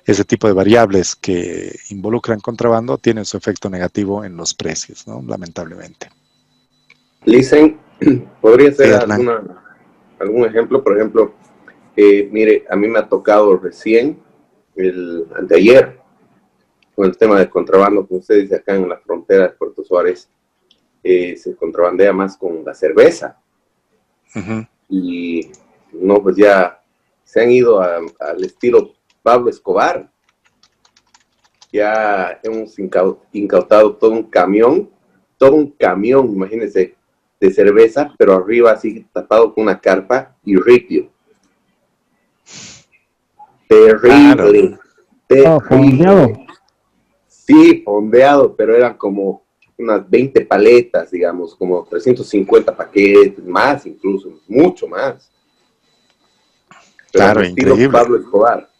ese tipo de variables que involucran contrabando tienen su efecto negativo en los precios, ¿no? Lamentablemente. Listen, Podría ser Hernán. algún ejemplo, por ejemplo, mire, a mí me ha tocado recién, anteayer, con el tema del contrabando, como usted dice, acá en la frontera de Puerto Suárez, se contrabandea más con la cerveza. Ujú. Y no, pues ya se han ido al estilo Pablo Escobar. Ya hemos incautado todo un camión, imagínense, de cerveza, pero arriba así tapado con una carpa y ripio. Terrible, fondeado. terrible. Sí, fondeado, pero eran como unas 20 paletas, digamos, como 350 paquetes, más incluso, mucho más. Pero Claro, al estilo increíble. Pablo Escobar.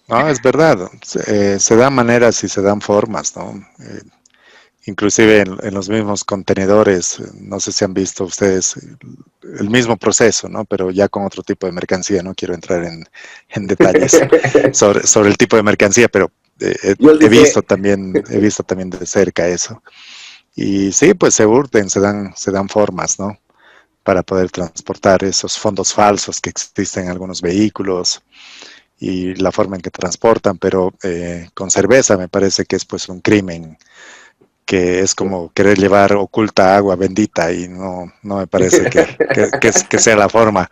No, es verdad. Se dan maneras y se dan formas, ¿no? Inclusive en los mismos contenedores, no sé si han visto ustedes el mismo proceso, ¿no? Pero ya con otro tipo de mercancía. No quiero entrar en detalles sobre el tipo de mercancía, pero he visto también de cerca eso. Y sí, pues se urden, se dan formas, ¿no? Para poder transportar esos fondos falsos que existen en algunos vehículos y la forma en que transportan, pero con cerveza me parece que es pues un crimen, que es como querer llevar oculta agua bendita y no me parece que sea la forma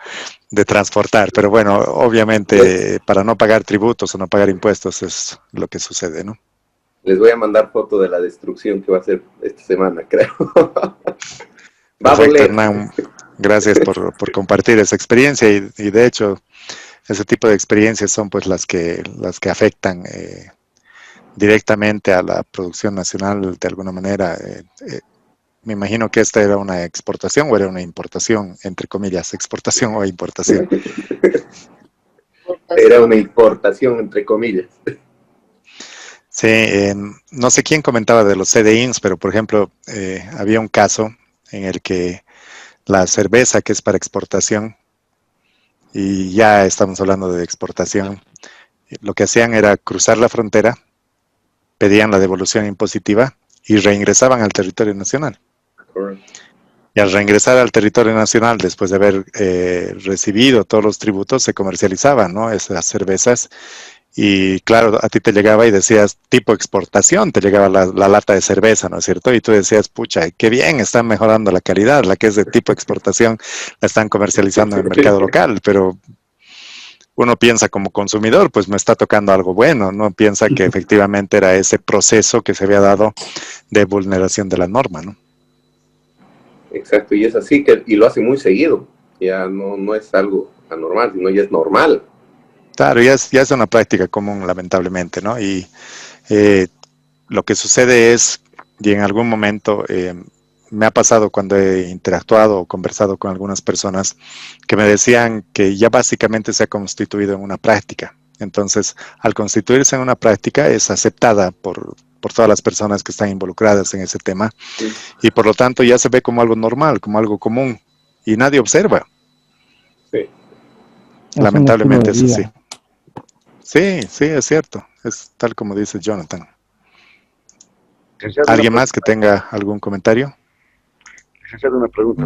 de transportar. Pero bueno, obviamente para no pagar tributos o no pagar impuestos es lo que sucede, ¿no? Les voy a mandar foto de la destrucción que va a ser esta semana, creo. Perfecto, Hernán. Gracias por compartir esa experiencia y de hecho ese tipo de experiencias son pues las que afectan directamente a la producción nacional de alguna manera. Me imagino que esta era una exportación o era una importación, entre comillas, exportación o importación. Era una importación, entre comillas. Sí, no sé quién comentaba de los CDIs, pero por ejemplo, había un caso en el que la cerveza, que es para exportación, y ya estamos hablando de exportación, lo que hacían era cruzar la frontera, pedían la devolución impositiva y reingresaban al territorio nacional. Y al reingresar al territorio nacional, después de haber recibido todos los tributos, se comercializaban, ¿no? Esas cervezas. Y claro, a ti te llegaba y decías tipo exportación, te llegaba la lata de cerveza, ¿no es cierto? Y tú decías, pucha, qué bien, están mejorando la calidad, la que es de tipo exportación la están comercializando en el mercado local, pero uno piensa como consumidor, pues me está tocando algo bueno, no piensa que efectivamente era ese proceso que se había dado de vulneración de la norma, ¿no? Exacto, y es así, y lo hace muy seguido. Ya no es algo anormal, sino ya es normal. Claro, ya es una práctica común, lamentablemente, ¿no? Y lo que sucede es, y en algún momento me ha pasado cuando he interactuado o conversado con algunas personas que me decían que ya básicamente se ha constituido en una práctica. Entonces, al constituirse en una práctica es aceptada por todas las personas que están involucradas en ese tema y por lo tanto ya se ve como algo normal, como algo común y nadie observa. Sí. Lamentablemente es así. Sí, es cierto. Es tal como dice Jonathan. ¿Alguien más que tenga algún comentario? Licenciado, una pregunta.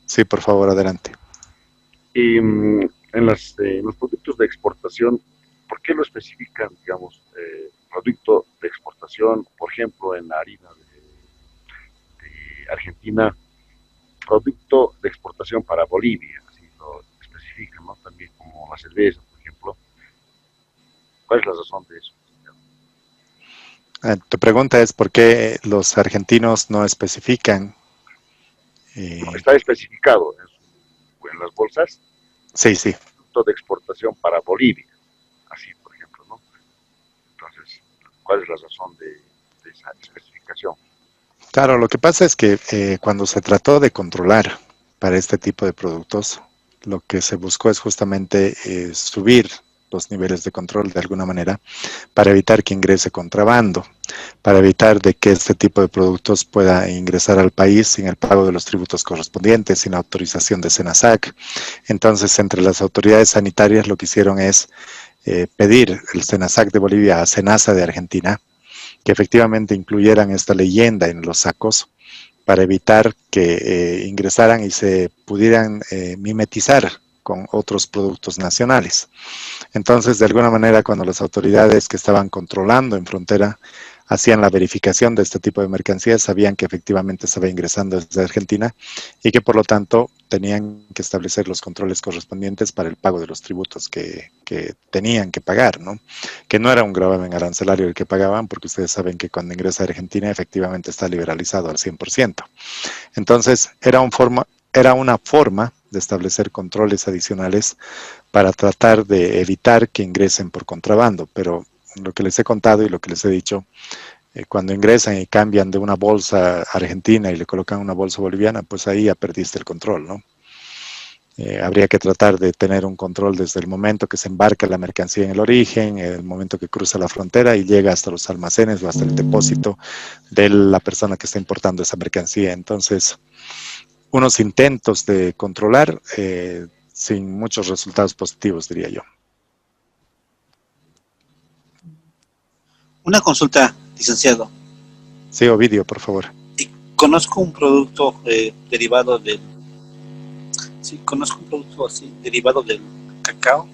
Sí, por favor, adelante. Y en los productos de exportación, ¿por qué lo especifican, digamos, producto de exportación, por ejemplo, en la harina de Argentina, producto de exportación para Bolivia, así lo especifican, ¿no? También como la cerveza, por ejemplo. ¿Cuál es la razón de eso? Tu pregunta es por qué los argentinos no especifican. No, está especificado en las bolsas. Sí. Producto de exportación para Bolivia, así por ejemplo, ¿no? Entonces, ¿cuál es la razón de esa especificación? Claro, lo que pasa es que cuando se trató de controlar para este tipo de productos, lo que se buscó es justamente subir los niveles de control de alguna manera para evitar que ingrese contrabando, para evitar de que este tipo de productos pueda ingresar al país sin el pago de los tributos correspondientes, sin autorización de SENASAC. Entonces, entre las autoridades sanitarias lo que hicieron es pedir el SENASAC de Bolivia a SENASA de Argentina que efectivamente incluyeran esta leyenda en los sacos para evitar que ingresaran y se pudieran mimetizar con otros productos nacionales. Entonces, de alguna manera, cuando las autoridades que estaban controlando en frontera hacían la verificación de este tipo de mercancías, sabían que efectivamente estaba ingresando desde Argentina y que por lo tanto tenían que establecer los controles correspondientes para el pago de los tributos que tenían que pagar, ¿no? Que no era un gravamen arancelario el que pagaban, porque ustedes saben que cuando ingresa a Argentina efectivamente está liberalizado al 100%. Entonces, era una forma de establecer controles adicionales para tratar de evitar que ingresen por contrabando, pero lo que les he contado y lo que les he dicho, cuando ingresan y cambian de una bolsa argentina y le colocan una bolsa boliviana, pues ahí ya perdiste el control, ¿no? Habría que tratar de tener un control desde el momento que se embarca la mercancía en el origen, el momento que cruza la frontera y llega hasta los almacenes o hasta el depósito de la persona que está importando esa mercancía. Entonces, unos intentos de controlar sin muchos resultados positivos, diría yo. Una consulta, licenciado. Sí, Ovidio, por favor. Conozco un producto derivado del... Sí, conozco un producto así, derivado del cacao,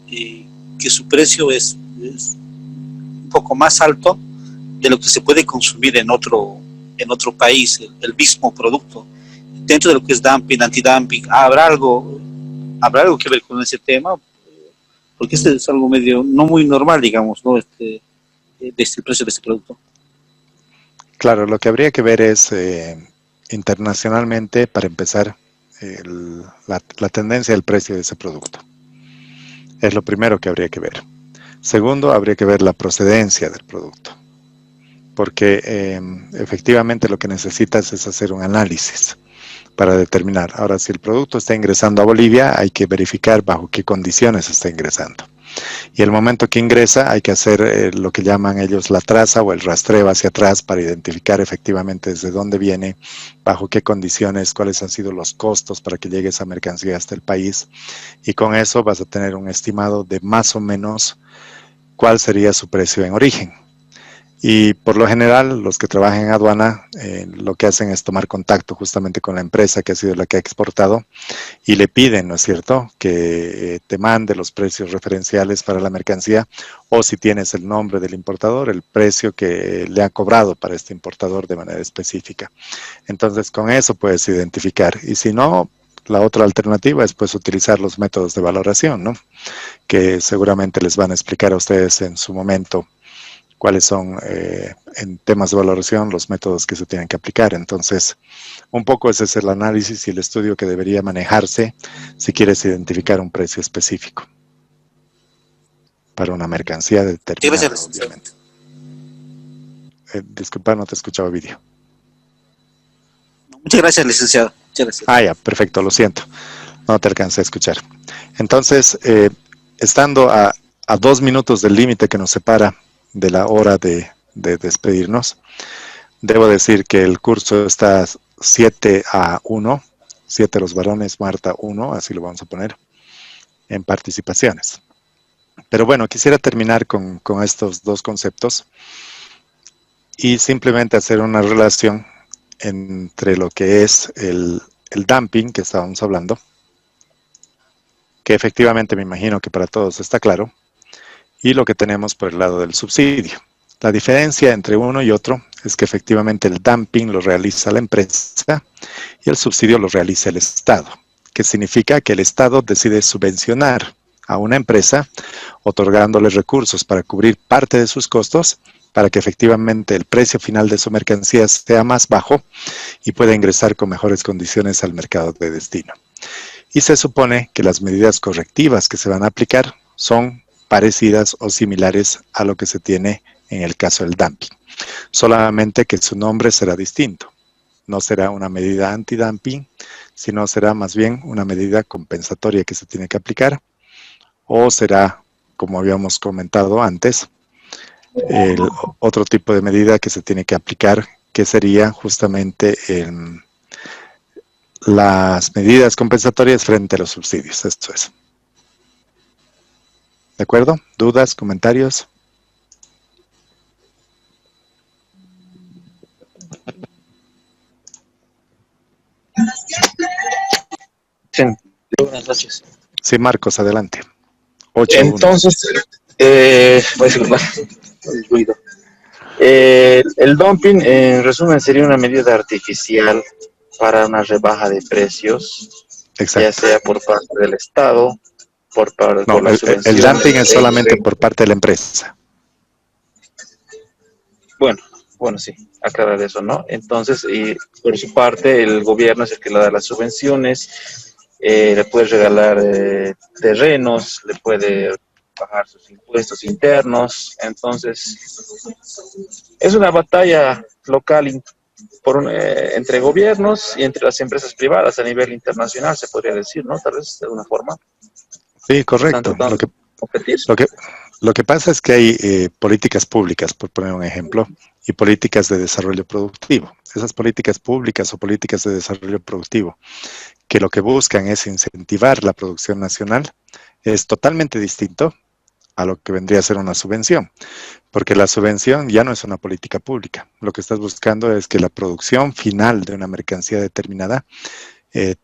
que su precio es un poco más alto de lo que se puede consumir en otro país, el mismo producto. Dentro de lo que es dumping, antidumping, ¿habrá algo que ver con ese tema? Porque este es algo medio, no muy normal, digamos, ¿no? El precio de este producto. Claro, lo que habría que ver es internacionalmente, para empezar, la tendencia del precio de ese producto. Es lo primero que habría que ver. Segundo, habría que ver la procedencia del producto, porque efectivamente lo que necesitas es hacer un análisis para determinar. Ahora, si el producto está ingresando a Bolivia, hay que verificar bajo qué condiciones está ingresando. Y el momento que ingresa hay que hacer lo que llaman ellos la traza o el rastreo hacia atrás para identificar efectivamente desde dónde viene, bajo qué condiciones, cuáles han sido los costos para que llegue esa mercancía hasta el país. Y con eso vas a tener un estimado de más o menos cuál sería su precio en origen. Y por lo general, los que trabajan en aduana lo que hacen es tomar contacto justamente con la empresa que ha sido la que ha exportado y le piden, ¿no es cierto?, que te mande los precios referenciales para la mercancía, o si tienes el nombre del importador, el precio que le ha cobrado para este importador de manera específica. Entonces, con eso puedes identificar. Y si no, la otra alternativa es pues utilizar los métodos de valoración, ¿no?, que seguramente les van a explicar a ustedes en su momento cuáles son en temas de valoración los métodos que se tienen que aplicar. Entonces, un poco ese es el análisis y el estudio que debería manejarse si quieres identificar un precio específico para una mercancía determinada, obviamente. Disculpa, no te escuchaba, Ovidio. Muchas gracias, licenciado. Muchas gracias. Ah, ya, perfecto, lo siento. No te alcancé a escuchar. Entonces, estando a 2 minutos del límite que nos separa de la hora de despedirnos, debo decir que el curso está 7-1, 7 los varones, Marta 1, así lo vamos a poner, en participaciones. Pero bueno, quisiera terminar con estos dos conceptos y simplemente hacer una relación entre lo que es el dumping que estábamos hablando, que efectivamente me imagino que para todos está claro, y lo que tenemos por el lado del subsidio. La diferencia entre uno y otro es que efectivamente el dumping lo realiza la empresa y el subsidio lo realiza el Estado, que significa que el Estado decide subvencionar a una empresa otorgándole recursos para cubrir parte de sus costos para que efectivamente el precio final de su mercancía sea más bajo y pueda ingresar con mejores condiciones al mercado de destino. Y se supone que las medidas correctivas que se van a aplicar son parecidas o similares a lo que se tiene en el caso del dumping. Solamente que su nombre será distinto. No será una medida antidumping, sino será más bien una medida compensatoria que se tiene que aplicar, o será, como habíamos comentado antes, el otro tipo de medida que se tiene que aplicar, que sería justamente las medidas compensatorias frente a los subsidios. Esto es. ¿De acuerdo? ¿Dudas? ¿Comentarios? Buenas noches. Sí, Marcos, adelante. 8-1. Entonces, voy a disculpar el ruido. El dumping, en resumen, sería una medida artificial para una rebaja de precios, Exacto. ya sea por parte del Estado, por No, las el subvenciones. dumping es solamente por parte de la empresa. Bueno, sí, aclarar eso, ¿no? Entonces, y por su parte, el gobierno es el que le da las subvenciones, le puede regalar terrenos, le puede bajar sus impuestos internos. Entonces, es una batalla local entre gobiernos y entre las empresas privadas a nivel internacional, se podría decir, ¿no? Tal vez de alguna forma. Sí, correcto. Lo que pasa es que hay políticas públicas, por poner un ejemplo, y políticas de desarrollo productivo. Esas políticas públicas o políticas de desarrollo productivo, que lo que buscan es incentivar la producción nacional, es totalmente distinto a lo que vendría a ser una subvención, porque la subvención ya no es una política pública. Lo que estás buscando es que la producción final de una mercancía determinada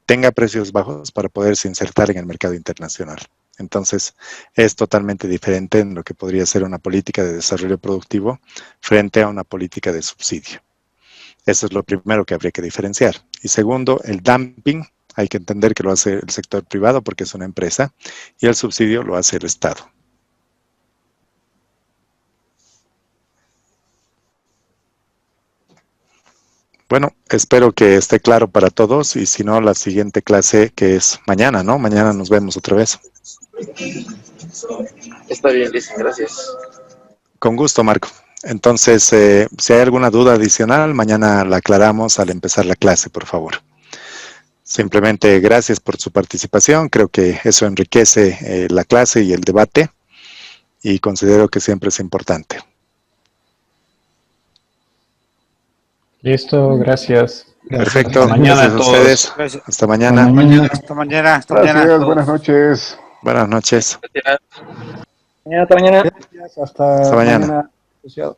tenga precios bajos para poderse insertar en el mercado internacional. Entonces, es totalmente diferente en lo que podría ser una política de desarrollo productivo frente a una política de subsidio. Eso es lo primero que habría que diferenciar. Y segundo, el dumping, hay que entender que lo hace el sector privado porque es una empresa, y el subsidio lo hace el Estado. Bueno, espero que esté claro para todos, y si no, la siguiente clase, que es mañana, ¿no? Mañana nos vemos otra vez. Está bien, listo, gracias. Con gusto, Marco. Entonces, si hay alguna duda adicional, mañana la aclaramos al empezar la clase, por favor. Simplemente gracias por su participación. Creo que eso enriquece la clase y el debate, y considero que siempre es importante. Listo, gracias. Perfecto, Hasta mañana gracias a ustedes. Gracias. Hasta mañana. Hasta mañana. Hasta mañana. Hasta mañana. Gracias, buenas noches. Buenas noches. Hasta mañana. Gracias, hasta Hasta mañana. mañana. Asociado.